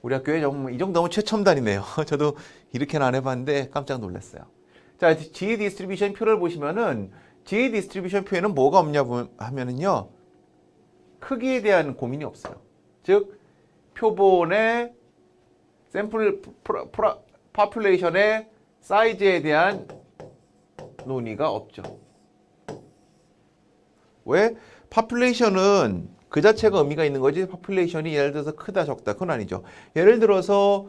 우리 학교에 좀 이 정도면 최첨단이네요. 저도 이렇게는 안 해봤는데 깜짝 놀랐어요. 자, G 디스트리뷰션 표를 보시면은 G 디스트리뷰션 표에는 뭐가 없냐 하면은요, 크기에 대한 고민이 없어요. 즉, 표본의 샘플 파퓰레이션의 사이즈에 대한 논의가 없죠. 왜? 파퓰레이션은 그 자체가 의미가 있는 거지, 파퓰레이션이 예를 들어서 크다 적다 그건 아니죠. 예를 들어서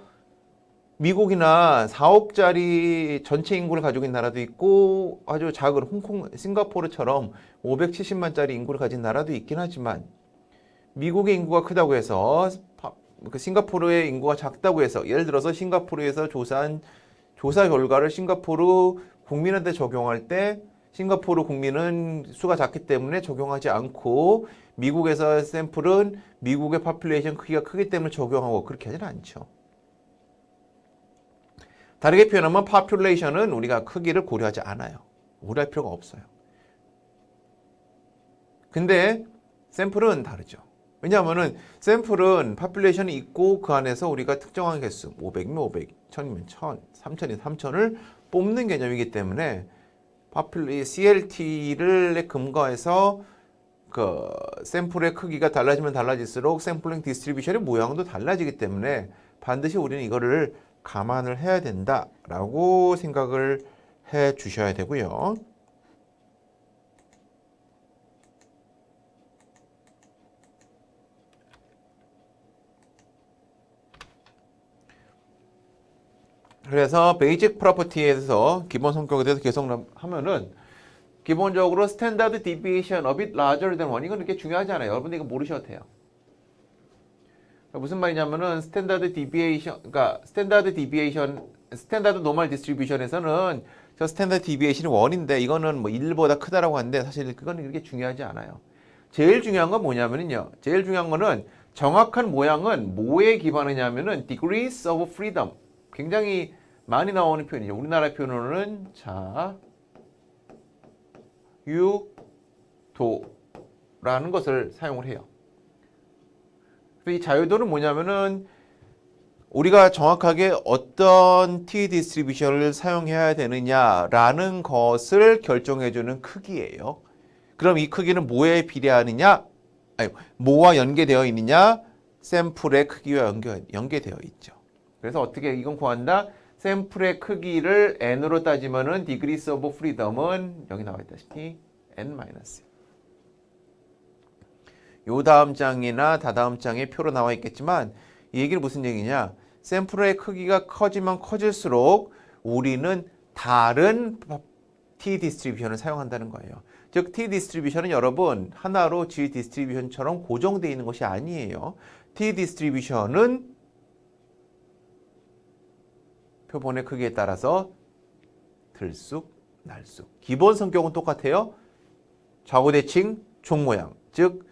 미국이나 4억짜리 전체 인구를 가지고 있는 나라도 있고 아주 작은 홍콩, 싱가포르처럼 570만짜리 인구를 가진 나라도 있긴 하지만 미국의 인구가 크다고 해서 싱가포르의 인구가 작다고 해서 예를 들어서 싱가포르에서 조사한 조사 결과를 싱가포르 국민한테 적용할 때 싱가포르 국민은 수가 작기 때문에 적용하지 않고 미국에서 샘플은 미국의 파퓰레이션 크기가 크기 때문에 적용하고 그렇게 하지는 않죠. 다르게 표현하면 파퓰레이션은 우리가 크기를 고려하지 않아요. 고려할 필요가 없어요. 근데 샘플은 다르죠. 왜냐하면은 샘플은 파퓰레이션이 있고 그 안에서 우리가 특정한 개수 500이면 500, 1000이면 1000, 3000이면 3000을 뽑는 개념이기 때문에 CLT를 근거해서 그 샘플의 크기가 달라지면 달라질수록 샘플링 디스트리뷰션의 모양도 달라지기 때문에 반드시 우리는 이거를 감안을 해야 된다라고 생각을 해 주셔야 되고요. 그래서 베이직 프로퍼티에서 기본 성격에 대해서 계속 하면은 기본적으로 스탠다드 디비에이션 of it larger than 1 이건 그렇게 중요하지 않아요. 여러분들 이거 모르셔도 돼요. 무슨 말이냐면은 스탠다드 디비에이션, 그러니까 스탠다드 노멀 디스트리뷰션에서는 저 스탠다드 디비에이션이 1인데 이거는 뭐 1보다 크다라고 하는데 사실 그건 그렇게 중요하지 않아요. 제일 중요한 건 뭐냐면요. 제일 중요한 거는 정확한 모양은 뭐에 기반하냐면은 degrees of freedom. 굉장히 많이 나오는 표현이죠. 우리나라 표현으로는 자유도라는 것을 사용을 해요. 이 자유도는 뭐냐면은 우리가 정확하게 어떤 T 디스트리뷰션을 사용해야 되느냐라는 것을 결정해주는 크기예요. 그럼 이 크기는 뭐에 비례하느냐? 아니, 뭐와 연계되어 있느냐? 샘플의 크기와 연계되어 있죠. 그래서 어떻게 이건 구한다? 샘플의 크기를 n으로 따지면은 degrees of freedom은 여기 나와 있다시피 n-. 요 다음 장이나 다다음 장에 표로 나와 있겠지만 이 얘기는 무슨 얘기냐? 샘플의 크기가 커지면 커질수록 우리는 다른 T 디스트리뷰션을 사용한다는 거예요. 즉 T 디스트리뷰션은 여러분 하나로 G 디스트리뷰션처럼 고정되어 있는 것이 아니에요. T 디스트리뷰션은 표본의 크기에 따라서 들쑥 날쑥. 기본 성격은 똑같아요. 좌우대칭 종 모양. 즉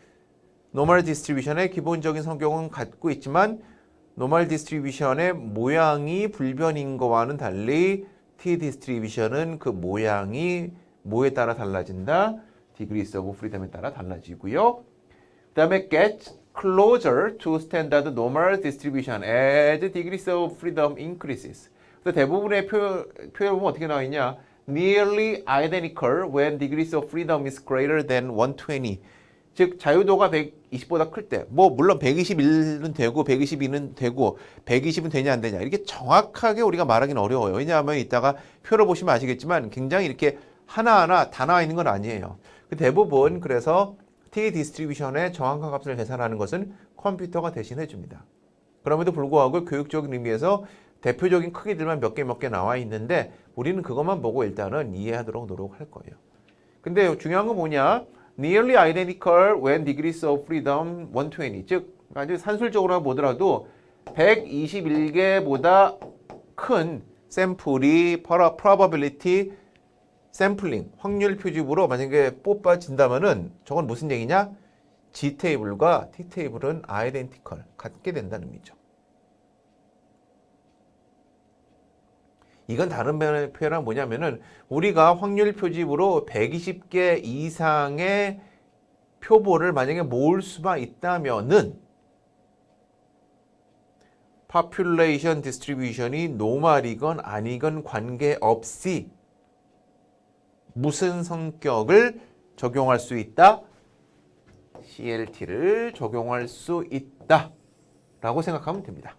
노멀 디스트리뷰션의 기본적인 성격은 같고 있지만 노멀 디스트리뷰션의 모양이 불변인 것과는 달리 T 디스트리뷰션은 그 모양이 뭐에 따라 달라진다? degrees of freedom에 따라 달라지고요. 그 다음에 get closer to standard normal distribution as degrees of freedom increases. 대부분의 표현 보면 어떻게 나와 있냐? nearly identical when degrees of freedom is greater than 120. 즉 자유도가 120보다 클 때, 뭐 물론 121은 되고 122는 되고 120은 되냐 안 되냐 이렇게 정확하게 우리가 말하기는 어려워요. 왜냐하면 이따가 표를 보시면 아시겠지만 굉장히 이렇게 하나하나 다 나와 있는 건 아니에요. 대부분 그래서 T 디스트리뷰션의 정확한 값을 계산하는 것은 컴퓨터가 대신해 줍니다. 그럼에도 불구하고 교육적인 의미에서 대표적인 크기들만 몇 개 나와 있는데 우리는 그것만 보고 일단은 이해하도록 노력할 거예요. 근데 중요한 건 뭐냐? Nearly identical when degrees of freedom 120. 즉 아주 산술적으로 보더라도 121개보다 큰 샘플이 probability 샘플링, 확률 표집으로 만약에 뽑아진다면은 저건 무슨 얘기냐? G 테이블과 T 테이블은 identical, 같게 된다는 의미죠. 이건 다른 표현은 뭐냐면은 우리가 확률 표집으로 120개 이상의 표본을 만약에 모을 수만 있다면은 population distribution이 노멀이건 아니건 관계없이 무슨 성격을 적용할 수 있다? CLT를 적용할 수 있다 라고 생각하면 됩니다.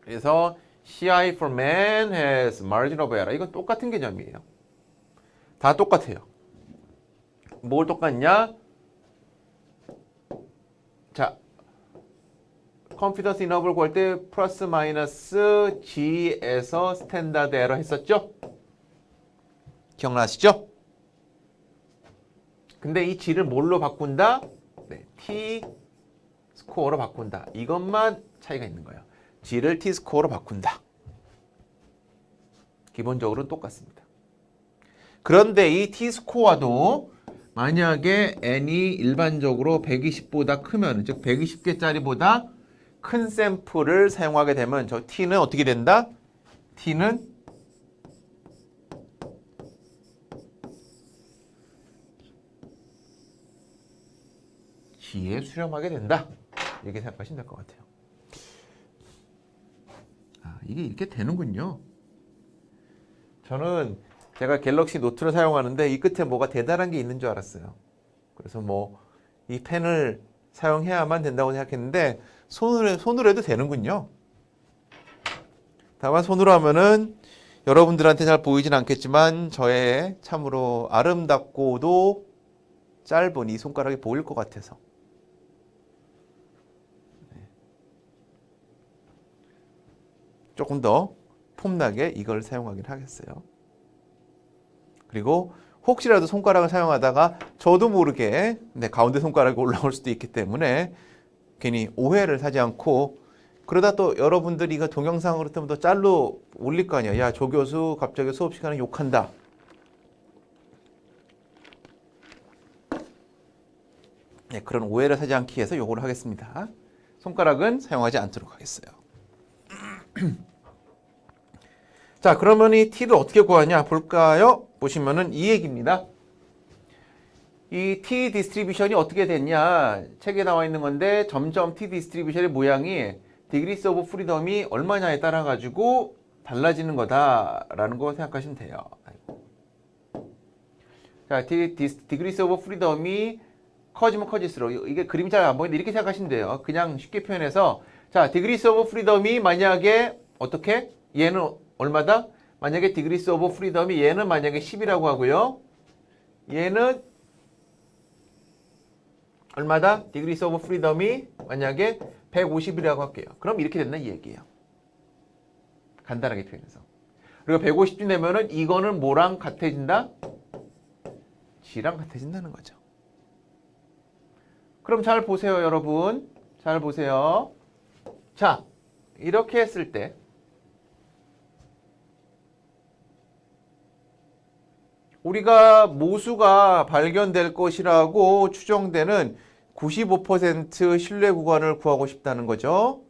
그래서 CI for man has margin of error. 이건 똑같은 개념이에요. 다 똑같아요. 뭘 똑같냐? 자, confidence interval 구할 때 플러스 마이너스 G에서 스탠다드 에러 했었죠? 기억나시죠? 근데 이 G를 뭘로 바꾼다? 네, T 스코어로 바꾼다. 이것만 차이가 있는 거예요. G를 T 스코어로 바꾼다. 기본적으로는 똑같습니다. 그런데 이 T 스코어도 만약에 n이 일반적으로 120보다 크면, 즉 120개짜리보다 큰 샘플을 사용하게 되면 저 T는 어떻게 된다? T는 G에 수렴하게 된다. 이렇게 생각하시면 될 것 같아요. 아, 이게 이렇게 되는군요. 저는 제가 갤럭시 노트를 사용하는데 이 끝에 뭐가 대단한 게 있는 줄 알았어요. 그래서 뭐 이 펜을 사용해야만 된다고 생각했는데 손으로 해도 되는군요. 다만 손으로 하면은 여러분들한테 잘 보이진 않겠지만 저의 참으로 아름답고도 짧은 이 손가락이 보일 것 같아서 조금 더 폼나게 이걸 사용하긴 하겠어요. 그리고 혹시라도 손가락을 사용하다가 저도 모르게 가운데 손가락이 올라올 수도 있기 때문에 괜히 오해를 사지 않고, 그러다 또 여러분들이 이거 동영상으로 또 짤로 올릴 거 아니야. 야, 조 교수 갑자기 수업 시간에 욕한다. 네, 그런 오해를 사지 않기 위해서 요거를 하겠습니다. 손가락은 사용하지 않도록 하겠어요. 자, 그러면 이 T를 어떻게 구하냐 볼까요? 보시면은 이 얘기입니다. 이 T 디스트리뷰션이 어떻게 됐냐? 책에 나와 있는 건데 점점 T 디스트리뷰션의 모양이 디그리스 오브 프리덤이 얼마냐에 따라 가지고 달라지는 거다라는 거 생각하시면 돼요. 자, 디그리스 오브 프리덤이 커지면 커질수록 이게 그림이 잘 안 보이는데 이렇게 생각하시면 돼요. 그냥 쉽게 표현해서 자, 디그리스 오브 프리덤이 만약에 어떻게? 얘는 얼마다? 만약에 디그리스 오브 프리덤이 얘는 만약에 10이라고 하고요. 얘는 얼마다? 디그리스 오브 프리덤이 만약에 150이라고 할게요. 그럼 이렇게 된다 이 얘기예요. 간단하게 표현해서. 그리고 150쯤 되면은 이거는 뭐랑 같아진다? G랑 같아진다는 거죠. 그럼 잘 보세요, 여러분. 잘 보세요. 자, 이렇게 했을 때 우리가 모수가 발견될 것이라고 추정되는 95% 신뢰 구간을 구하고 싶다는 거죠.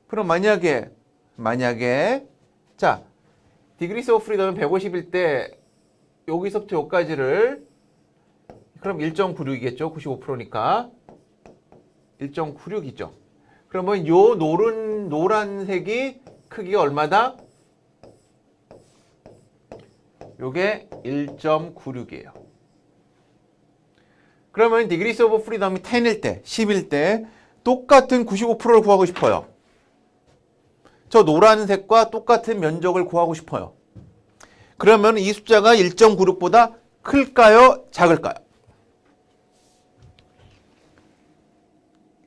그럼 만약에 자, 디그리스 오브 프리덤은 150일 때 여기서부터 여기까지를 그럼 1.96이겠죠. 95%니까 1.96이죠. 그러면 요 노란색이 크기가 얼마다? 요게 1.96이에요. 그러면 디그리스 오브 프리덤이 10일 때, 10일 때 똑같은 95%를 구하고 싶어요. 저 노란색과 똑같은 면적을 구하고 싶어요. 그러면 이 숫자가 1.96보다 클까요? 작을까요?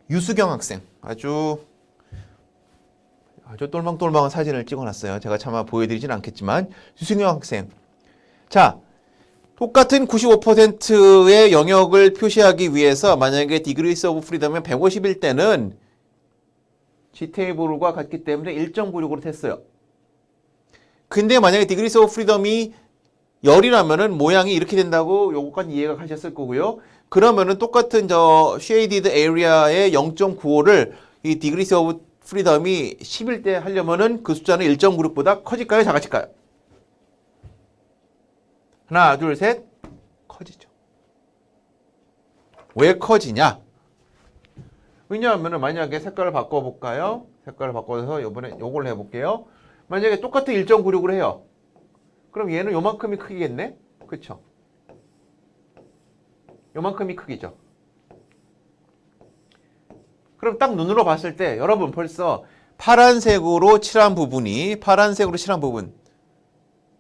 유수경 학생, 아주 똘망똘망한 사진을 찍어놨어요. 제가 차마 보여드리진 않겠지만 유수경 학생. 자, 똑같은 95%의 영역을 표시하기 위해서 만약에 degrees of freedom이 150일 때는 G테이블과 같기 때문에 1.96으로 했어요. 근데 만약에 degrees of freedom이 10이라면은 모양이 이렇게 된다고 요거까지 이해가 가셨을 거고요. 그러면은 똑같은 저 shaded area의 0.95를 이 degrees of freedom이 10일 때 하려면은 그 숫자는 1.96보다 커질까요? 작아질까요? 하나, 둘, 셋. 커지죠. 왜 커지냐? 왜냐하면 만약에 색깔을 바꿔볼까요? 색깔을 바꿔서 이번에 요걸 해볼게요. 만약에 똑같은 1.96을 해요. 그럼 얘는 요만큼이 크겠네? 그쵸? 요만큼이 크기죠. 그럼 딱 눈으로 봤을 때 여러분 벌써 파란색으로 칠한 부분이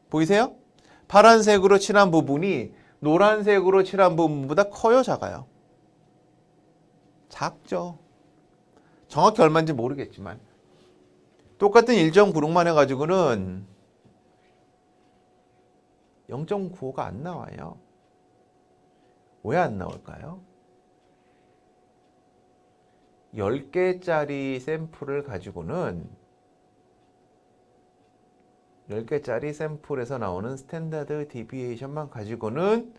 보이세요? 파란색으로 칠한 부분이 노란색으로 칠한 부분보다 커요, 작아요? 작죠. 정확히 얼마인지 모르겠지만 똑같은 1.96만 해가지고는 0.95가 안 나와요. 왜 안 나올까요? 10개짜리 샘플을 가지고는 10개짜리 샘플에서 나오는 스탠다드 디비에이션만 가지고는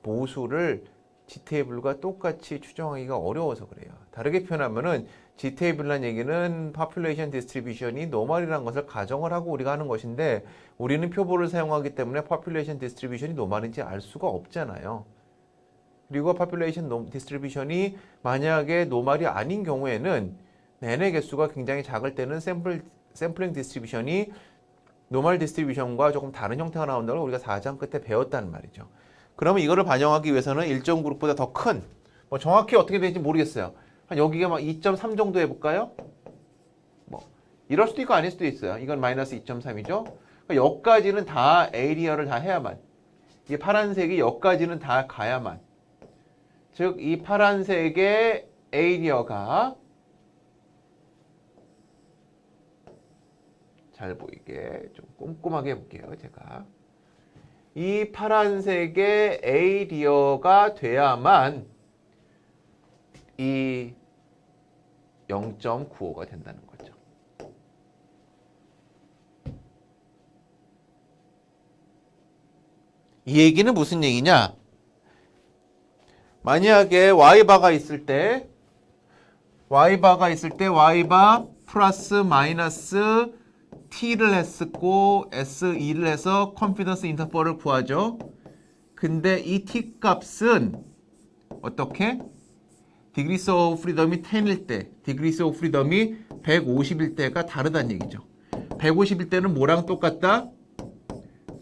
모수를 G테이블과 똑같이 추정하기가 어려워서 그래요. 다르게 표현하면은 G테이블이라는 얘기는 population distribution이 노멀이라는 것을 가정을 하고 우리가 하는 것인데 우리는 표보를 사용하기 때문에 population distribution이 노멀인지 알 수가 없잖아요. 그리고 population distribution이 만약에 노멀이 아닌 경우에는 n의 개수가 굉장히 작을 때는 샘플링 디스트리뷰션이 노멀 디스트리뷰션과 조금 다른 형태가 나온다고 우리가 4장 끝에 배웠다는 말이죠. 그러면 이거를 반영하기 위해서는 1.96보다 더 큰, 뭐 정확히 어떻게 되는지 모르겠어요. 한 여기가 막 2.3 정도 해볼까요? 뭐 이럴 수도 있고 아닐 수도 있어요. 이건 마이너스 2.3이죠. 그러니까 여기까지는 다 에이리어를 다 해야만, 이 파란색이 여기까지는 다 가야만, 즉 이 파란색의 에이리어가 잘 보이게 좀 꼼꼼하게 해볼게요. 제가 이 파란색의 에이리어가 돼야만 이 0.95가 된다는 거죠. 이 얘기는 무슨 얘기냐? 만약에 y바가 있을 때 y바 플러스 마이너스 t를 했고 S2를 해서 컨피던스 인터벌을 구하죠. 근데 이 t 값은 어떻게? 디그리스 오브 프리덤이 10일 때, 디그리스 오브 프리덤이 150일 때가 다르다는 얘기죠. 150일 때는 뭐랑 똑같다?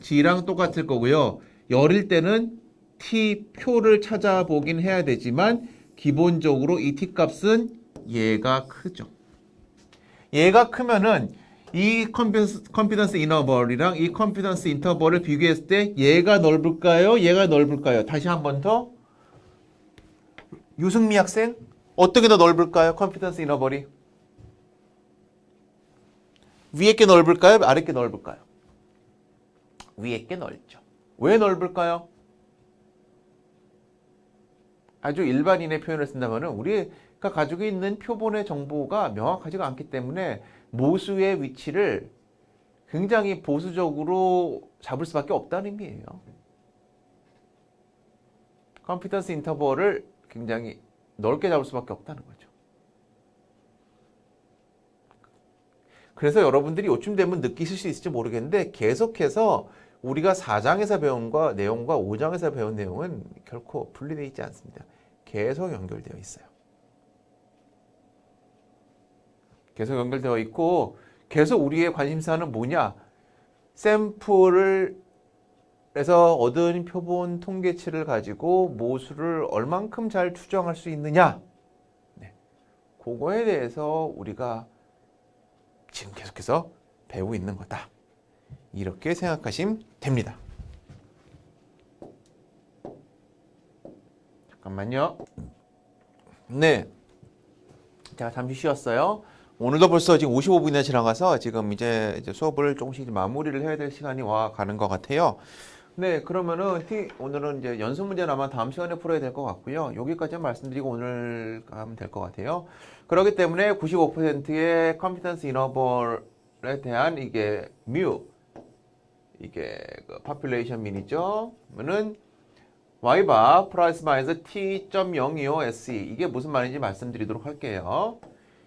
G랑 똑같을 거고요. 10일 때는 t 표를 찾아보긴 해야 되지만 기본적으로 이 t 값은 얘가 크죠. 얘가 크면은 이 컨피던스 인터벌이랑 이 컨피던스 인터벌을 비교했을 때 얘가 넓을까요? 얘가 넓을까요? 다시 한 번 더. 유승미 학생, 어떻게 더 넓을까요? 컨피던스 인터벌이. 위에 게 넓을까요? 아래 게 넓을까요? 위에 게 넓죠. 왜 넓을까요? 아주 일반인의 표현을 쓴다면 우리가 가지고 있는 표본의 정보가 명확하지가 않기 때문에 모수의 위치를 굉장히 보수적으로 잡을 수밖에 없다는 의미예요. 컨피던스 인터벌을 굉장히 넓게 잡을 수밖에 없다는 거죠. 그래서 여러분들이 요즘 되면 느끼실 수 있을지 모르겠는데 계속해서 우리가 4장에서 배운 내용과 5장에서 배운 내용은 결코 분리되어 있지 않습니다. 계속 연결되어 있어요. 계속 연결되어 있고 계속 우리의 관심사는 뭐냐? 샘플을 에서 얻은 표본 통계치를 가지고 모수를 얼만큼 잘 추정할 수 있느냐? 네. 그거에 대해서 우리가 지금 계속해서 배우고 있는 거다. 이렇게 생각하시면 됩니다. 잠깐만요. 네. 제가 잠시 쉬었어요. 오늘도 벌써 지금 55분이나 지나가서 지금 이제 수업을 조금씩 마무리를 해야 될 시간이 와 가는 것 같아요. 네, 그러면은 오늘은 이제 연습 문제는 아마 다음 시간에 풀어야 될 것 같고요. 여기까지 말씀드리고 오늘 가면 될 것 같아요. 그렇기 때문에 95%의 confidence interval에 대한 이게 이게 그 population mean이죠. 그러면은 y바 플러스 마이너스 t.025se 이게 무슨 말인지 말씀드리도록 할게요.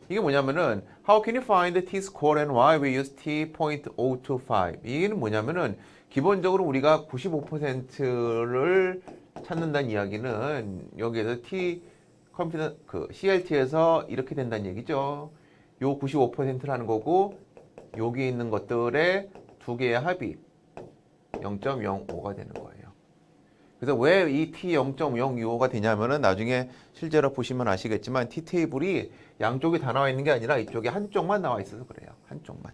이게 뭐냐면은 how can you find t score and why we use t.025 이게 뭐냐면은 기본적으로 우리가 95%를 찾는다는 이야기는 여기에서 t 컴퓨터 그 CLT에서 이렇게 된다는 얘기죠. 요 95%라는 거고 여기 있는 것들의 두 개의 합이 0.05가 되는 거예요. 그래서 왜 이 t 0.025가 되냐면은 나중에 실제로 보시면 아시겠지만 t 테이블이 양쪽이 다 나와 있는 게 아니라 이쪽에 한쪽만 나와 있어서 그래요. 한쪽만.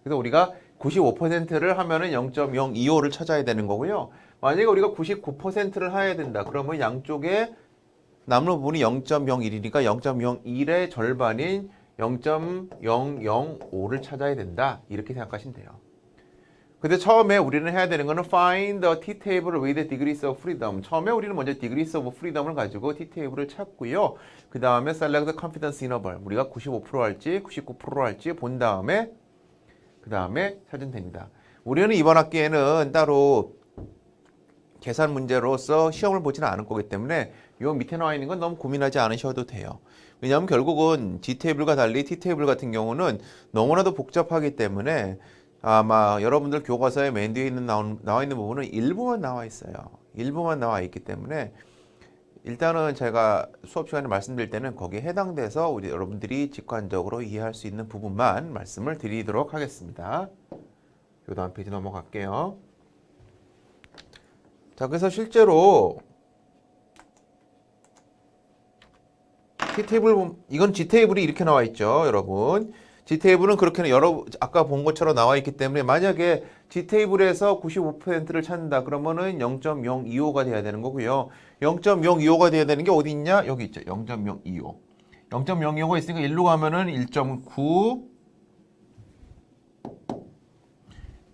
그래서 우리가 95%를 하면은 0.025를 찾아야 되는 거고요. 만약에 우리가 99%를 해야 된다. 그러면 양쪽에 남는 부분이 0.01이니까 0.01의 절반인 0.005를 찾아야 된다. 이렇게 생각하시면 돼요. 근데 처음에 우리는 해야 되는 거는 find the t-table with degrees of freedom. 처음에 우리는 먼저 degrees of freedom을 가지고 t-table을 찾고요. 그 다음에 select the confidence interval. 우리가 95% 할지 99% 할지 본 다음에 그 다음에 찾으면 됩니다. 우리는 이번 학기에는 따로 계산 문제로서 시험을 보지는 않을 거기 때문에 이 밑에 나와 있는 건 너무 고민하지 않으셔도 돼요. 왜냐하면 결국은 G테이블과 달리 T테이블 같은 경우는 너무나도 복잡하기 때문에 아마 여러분들 교과서에 맨 뒤에 나와 있는 부분은 일부만 나와 있어요. 일부만 나와 있기 때문에 일단은 제가 수업 시간에 말씀드릴 때는 거기에 해당돼서 우리 여러분들이 직관적으로 이해할 수 있는 부분만 말씀을 드리도록 하겠습니다. 그 다음 페이지 넘어갈게요. 자, 그래서 실제로 T테이블, 이건 G테이블이 이렇게 나와 있죠, 여러분. G테이블은 그렇게 아까 본 것처럼 나와 있기 때문에 만약에 G테이블에서 95%를 찾는다 그러면은 0.025가 돼야 되는 거고요. 0.025가 돼야 되는 게 어디 있냐? 여기 있죠. 0.025. 0.025가 있으니까 1로 가면은 1.9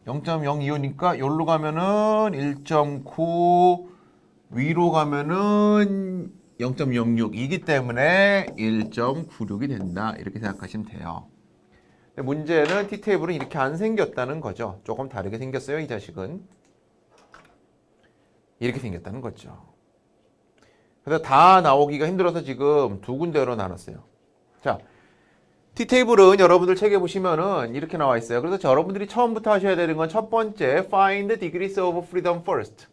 0.025니까 여기로 가면은 1.9 위로 가면은 0.06이기 때문에 1.96이 된다. 이렇게 생각하시면 돼요. 근데 문제는 T테이블은 이렇게 안 생겼다는 거죠. 조금 다르게 생겼어요. 이 자식은. 이렇게 생겼다는 거죠. 그래서 다 나오기가 힘들어서 지금 두 군데로 나눴어요. 자, T테이블은 여러분들 책에 보시면은 이렇게 나와 있어요. 그래서 여러분들이 처음부터 하셔야 되는 건 첫 번째 find degrees of freedom first.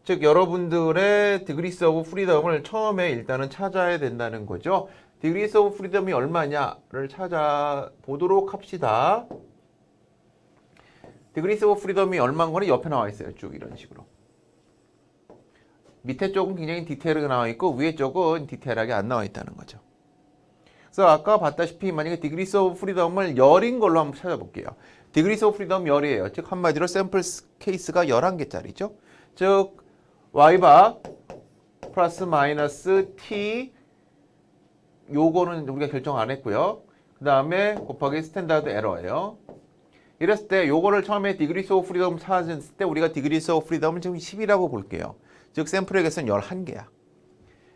즉 여러분들의 degrees of freedom을 처음에 일단은 찾아야 된다는 거죠. degrees of freedom이 얼마냐를 찾아보도록 합시다. degrees of freedom이 얼마인 거는 옆에 나와 있어요. 쭉 이런 식으로. 밑에 쪽은 굉장히 디테일하게 나와 있고 위에 쪽은 디테일하게 안 나와 있다는 거죠. 그래서 아까 봤다시피 만약에 degrees of freedom을 열인 걸로 한번 찾아볼게요. degrees of freedom 열이에요. 즉 한마디로 샘플 케이스가 11개짜리죠. 즉 y바 플러스 마이너스 t 요거는 우리가 결정 안 했고요. 그 다음에 곱하기 스탠다드 에러예요. 이랬을 때 요거를 처음에 degrees of freedom 찾았을 때 우리가 degrees of freedom을 지금 10이라고 볼게요. 즉 샘플의 개수는 11개야.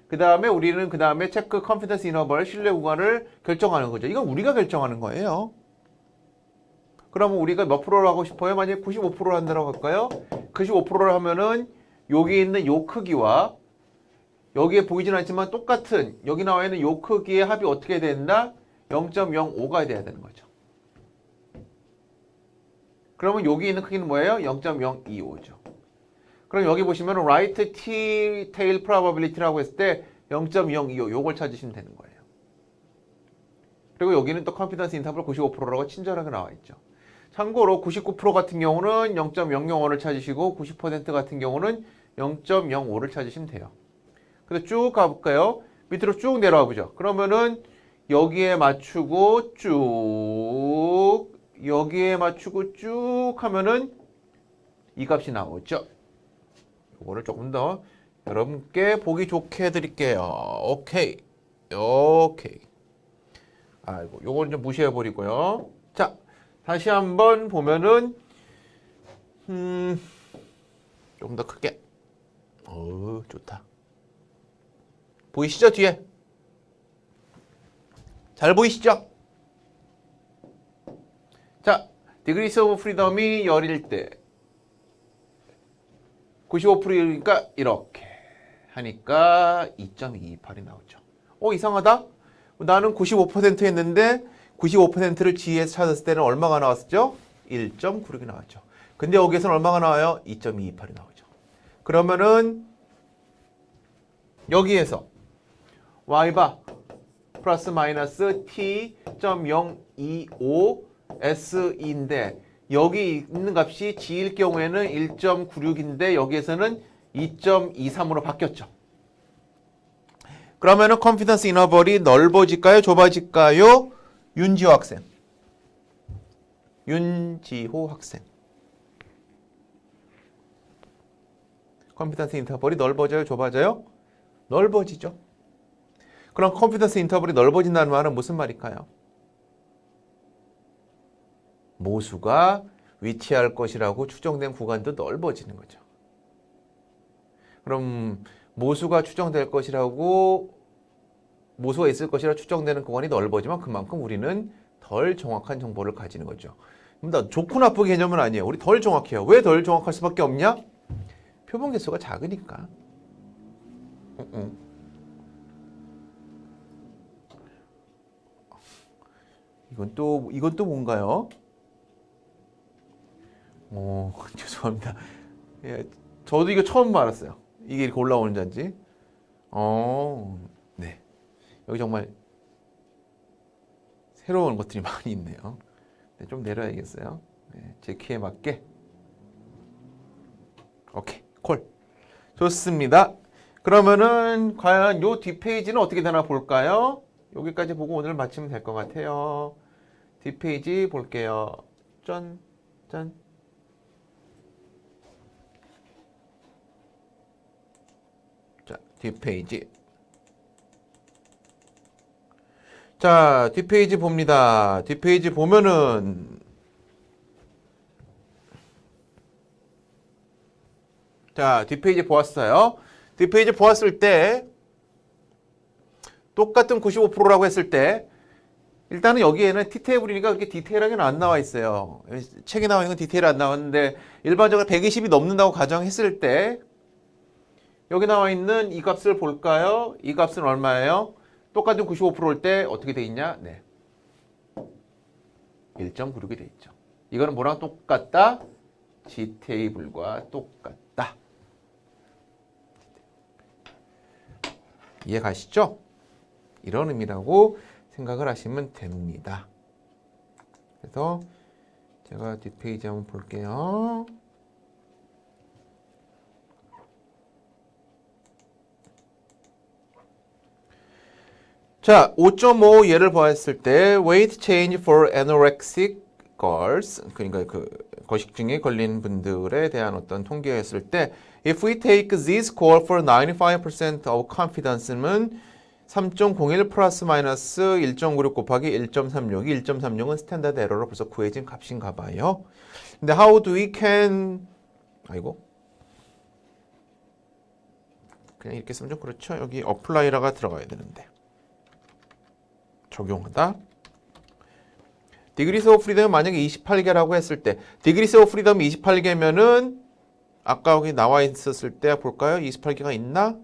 그 다음에 우리는 그 다음에 체크 컨피던스 인터벌 신뢰 구간을 결정하는 거죠. 이건 우리가 결정하는 거예요. 그러면 우리가 몇 프로를 하고 싶어요? 만약에 95%를 한다고 할까요? 95%를 하면은 여기 있는 요 크기와 여기에 보이진 않지만 똑같은 여기 나와 있는 요 크기의 합이 어떻게 된다? 0.05가 돼야 되는 거죠. 그러면 여기 있는 크기는 뭐예요? 0.025죠. 그럼 여기 보시면 right t-tail probability라고 했을 때 0.025 요걸 찾으시면 되는 거예요. 그리고 여기는 또 confidence interval 95%라고 친절하게 나와 있죠. 참고로 99% 같은 경우는 0.005를 찾으시고 90% 같은 경우는 0.05를 찾으시면 돼요. 그래서 쭉 가볼까요? 밑으로 쭉 내려와 보죠. 그러면은 여기에 맞추고 쭉 여기에 맞추고 쭉 하면은 이 값이 나오죠. 이거를 조금 더 여러분께 보기 좋게 해드릴게요. 오케이. 오케이. 아이고, 요걸 좀 무시해 버리고요. 자, 다시 한번 보면은 좀 더 크게. 좋다. 보이시죠, 뒤에? 잘 보이시죠? 자, 디그리스 오브 프리덤이 열일 때 95%니까 이렇게 하니까 2.228이 나오죠. 이상하다? 나는 95% 했는데 95%를 G에서 찾았을 때는 얼마가 나왔었죠? 1.96이 나왔죠. 근데 여기에서는 얼마가 나와요? 2.228이 나오죠. 그러면은 여기에서 Y바 플러스 마이너스 T.025S인데 여기 있는 값이 G일 경우에는 1.96인데 여기에서는 2.23으로 바뀌었죠. 그러면은 컨피던스 인터벌이 넓어질까요? 좁아질까요? 윤지호 학생. 윤지호 학생. 컨피던스 인터벌이 넓어져요? 좁아져요? 넓어지죠. 그럼 컨피던스 인터벌이 넓어진다는 말은 무슨 말일까요? 모수가 위치할 것이라고 추정된 구간도 넓어지는 거죠. 그럼 모수가 추정될 것이라고 모수가 있을 것이라 추정되는 구간이 넓어지면 그만큼 우리는 덜 정확한 정보를 가지는 거죠. 좋고 나쁜 개념은 아니에요. 우리 덜 정확해요. 왜 덜 정확할 수밖에 없냐? 표본 개수가 작으니까. 이건 또 뭔가요? 죄송합니다. 예, 저도 이거 처음 알았어요. 이게 이렇게 올라오는 잔지. 네. 여기 정말 새로운 것들이 많이 있네요. 네, 좀 내려야겠어요. 네, 제 키에 맞게. 오케이, 콜. 좋습니다. 그러면은 과연 요 뒷페이지는 어떻게 되나 볼까요? 여기까지 보고 오늘 마치면 될 것 같아요. 뒷페이지 볼게요. 짠, 짠. 자, 뒷페이지. 자, 뒷페이지 봅니다. 뒷페이지 보면은 자, 뒷페이지 보았어요. 뒷페이지 보았을 때 똑같은 95%라고 했을 때 일단은 여기에는 T테이블이니까 그렇게 디테일하게는 안 나와 있어요. 책에 나와 있는 건 디테일 안 나왔는데 일반적으로 120이 넘는다고 가정했을 때 여기 나와 있는 이 값을 볼까요? 이 값은 얼마예요? 똑같은 95%일 때 어떻게 돼 있냐? 네. 1.96이 돼 있죠. 이거는 뭐랑 똑같다? G테이블과 똑같다. 이해 가시죠? 이런 의미라고 생각을 하시면 됩니다. 그래서 제가 뒷페이지 한번 볼게요. 자, 5.5 예를 보았을 때 weight change for anorexic girls, 그러니까 그 거식증에 걸린 분들에 대한 어떤 통계였을 때 if we take this score for 95% of confidence는 3.01 플러스 마이너스 1.96 곱하기 1.36이 1.36은 스탠다드 에러로 벌써 구해진 값인가 봐요. 근데 how do we can 그냥 이렇게 쓰면 좀 그렇죠. 여기 apply라가 들어가야 되는데 적용하다. 디그리스 오브 프리덤이 만약에 28개라고 했을 때 디그리스 오브 프리덤이 28개면은 아까 여기 나와 있었을 때 볼까요? 28개가 있나?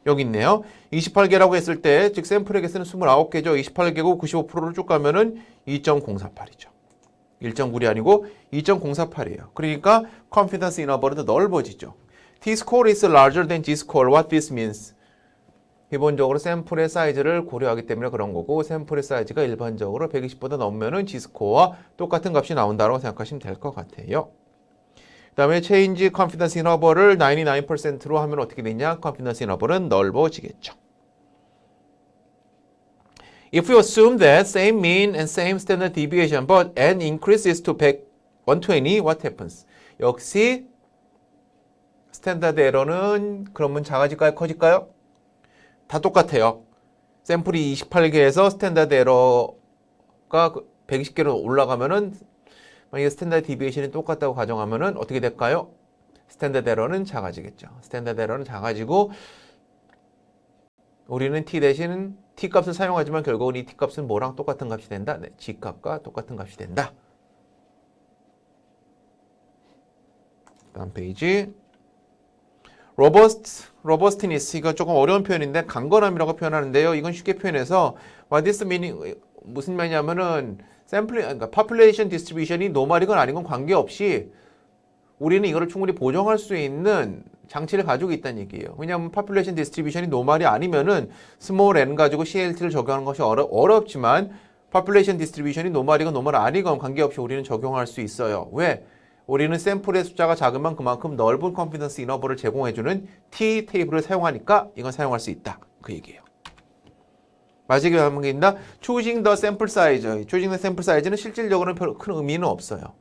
여기 있네요. 28개라고 했을 때 즉 샘플의 개수는 29개죠. 28개고 95%를 쭉 가면은 2.048이죠. 1.9이 아니고 2.048이에요. 그러니까 confidence interval은 넓어지죠. T-score is larger than G-score. What this means? 기본적으로 샘플의 사이즈를 고려하기 때문에 그런 거고 샘플의 사이즈가 일반적으로 120보다 넘으면 G스코어와 똑같은 값이 나온다고 생각하시면 될 것 같아요. 그 다음에 change confidence interval을 99%로 하면 어떻게 되냐? confidence interval은 넓어지겠죠. If we assume that same mean and same standard deviation but n increases to 120, what happens? 역시 스탠다드 에러는 그러면 작아질까요? 커질까요? 다 똑같아요. 샘플이 28개에서 스탠다드 에러가 120개로 올라가면은 만약에 스탠다드 디비에이션이 똑같다고 가정하면은 어떻게 될까요? 스탠다드 에러는 작아지겠죠. 스탠다드 에러는 작아지고 우리는 t 대신 t 값을 사용하지만 결국은 이 t 값은 뭐랑 똑같은 값이 된다? 네, g 값과 똑같은 값이 된다. 다음 페이지. 로버스티니스, 이거 조금 어려운 표현인데 강건함이라고 표현하는데요. 이건 쉽게 표현해서 what this meaning, 무슨 말이냐면은 그러니까 population distribution이 노말이건 아니건 관계없이 우리는 이거를 충분히 보정할 수 있는 장치를 가지고 있다는 얘기예요. 왜냐하면 population distribution이 노말이 아니면은 small n 가지고 CLT를 적용하는 것이 어렵지만 population distribution이 노말이건 노말 아니건 관계없이 우리는 적용할 수 있어요. 왜? 우리는 샘플의 숫자가 작으면 그만큼 넓은 컨피던스 인터벌을 제공해주는 T 테이블을 사용하니까 이건 사용할 수 있다. 그 얘기예요. 마지막에 한번 있다. Choosing the sample size. Choosing the sample size는 실질적으로는 별 큰 의미는 없어요.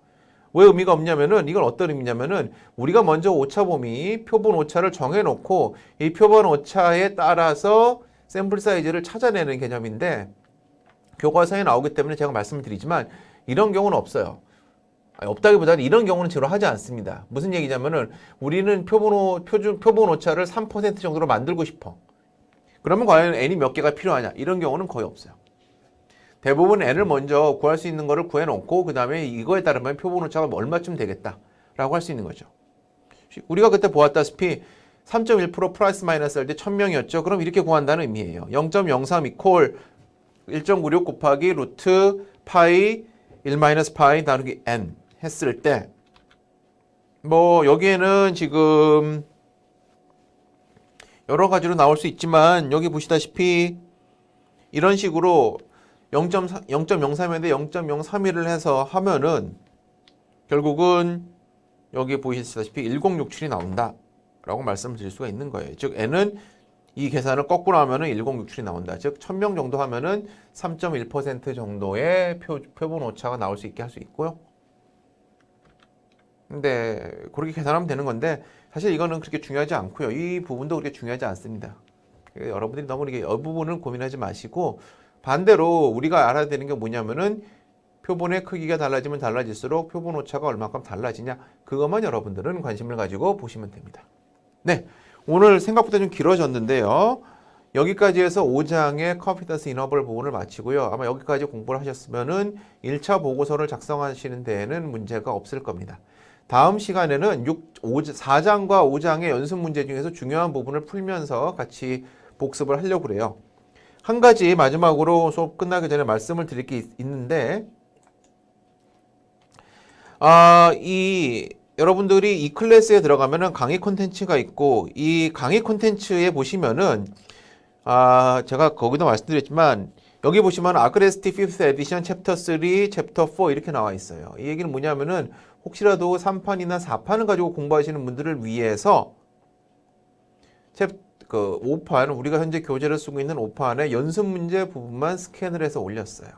왜 의미가 없냐면은 이건 어떤 의미냐면은 우리가 먼저 오차 범위, 표본 오차를 정해놓고 이 표본 오차에 따라서 샘플 사이즈를 찾아내는 개념인데 교과서에 나오기 때문에 제가 말씀을 드리지만 이런 경우는 없어요. 없다기보다는 이런 경우는 주로 하지 않습니다. 무슨 얘기냐면은 우리는 표본 오차를 3% 정도로 만들고 싶어. 그러면 과연 n이 몇 개가 필요하냐? 이런 경우는 거의 없어요. 대부분 n을 먼저 구할 수 있는 거를 구해놓고 그 다음에 이거에 따르면 표본 오차가 얼마쯤 되겠다라고 할 수 있는 거죠. 우리가 그때 보았다시피 3.1% 플러스 마이너스 할 때 1000명이었죠. 그럼 이렇게 구한다는 의미예요. 0.03 이퀄 1.96 곱하기 루트 파이 1 마이너스 파이 나누기 n 했을 때 뭐 여기에는 지금 여러 가지로 나올 수 있지만 여기 보시다시피 이런 식으로 0.03인데 0.031을 해서 하면은 결국은 여기 보시다시피 1067이 나온다 라고 말씀을 드릴 수가 있는 거예요. 즉 n은 이 계산을 거꾸로 하면은 1067이 나온다. 즉 1000명 정도 하면은 3.1% 정도의 표본 오차가 나올 수 있게 할 수 있고요. 근데 그렇게 계산하면 되는 건데 사실 이거는 그렇게 중요하지 않고요. 이 부분도 그렇게 중요하지 않습니다. 여러분들이 너무 이렇게 이 부분을 고민하지 마시고 반대로 우리가 알아야 되는 게 뭐냐면은 표본의 크기가 달라지면 달라질수록 표본 오차가 얼마큼 달라지냐 그것만 여러분들은 관심을 가지고 보시면 됩니다. 네, 오늘 생각보다 좀 길어졌는데요. 여기까지 해서 5장의 컨피던스 인터벌 부분을 마치고요. 아마 여기까지 공부를 하셨으면은 1차 보고서를 작성하시는 데에는 문제가 없을 겁니다. 다음 시간에는 4장과 5장의 연습 문제 중에서 중요한 부분을 풀면서 같이 복습을 하려고 그래요. 한 가지 마지막으로 수업 끝나기 전에 말씀을 드릴 게 있는데 여러분들이 이 클래스에 들어가면은 강의 콘텐츠가 있고 이 강의 콘텐츠에 보시면은 제가 거기도 말씀드렸지만 여기 보시면 아그레스티 5th 에디션 챕터 3, 챕터 4 이렇게 나와 있어요. 이 얘기는 뭐냐면은 혹시라도 3판이나 4판을 가지고 공부하시는 분들을 위해서 5판, 우리가 현재 교재를 쓰고 있는 5판의 연습 문제 부분만 스캔을 해서 올렸어요.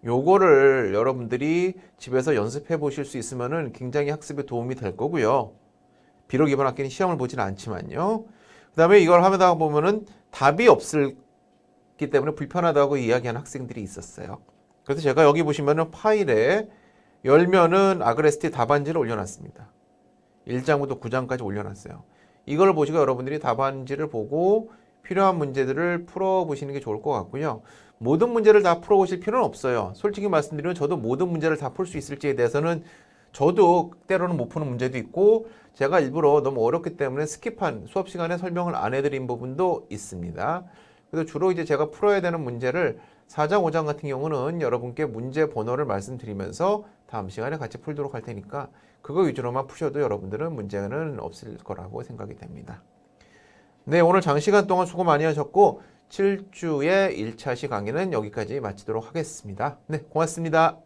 요거를 여러분들이 집에서 연습해 보실 수 있으면은 굉장히 학습에 도움이 될 거고요. 비록 이번 학기는 시험을 보진 않지만요. 그 다음에 이걸 하다 보면은 답이 없기 때문에 불편하다고 이야기하는 학생들이 있었어요. 그래서 제가 여기 보시면은 파일에 열면은 아그레스티 답안지를 올려놨습니다. 1장부터 9장까지 올려놨어요. 이걸 보시고 여러분들이 답안지를 보고 필요한 문제들을 풀어보시는 게 좋을 것 같고요. 모든 문제를 다 풀어보실 필요는 없어요. 솔직히 말씀드리면 저도 모든 문제를 다 풀 수 있을지에 대해서는 저도 때로는 못 푸는 문제도 있고 제가 일부러 너무 어렵기 때문에 스킵한 수업 시간에 설명을 안 해드린 부분도 있습니다. 그래서 주로 이제 제가 풀어야 되는 문제를 4장, 5장 같은 경우는 여러분께 문제 번호를 말씀드리면서 다음 시간에 같이 풀도록 할 테니까 그거 위주로만 푸셔도 여러분들은 문제는 없을 거라고 생각이 됩니다. 네, 오늘 장시간 동안 수고 많이 하셨고 7주의 1차 시 강의는 여기까지 마치도록 하겠습니다. 네, 고맙습니다.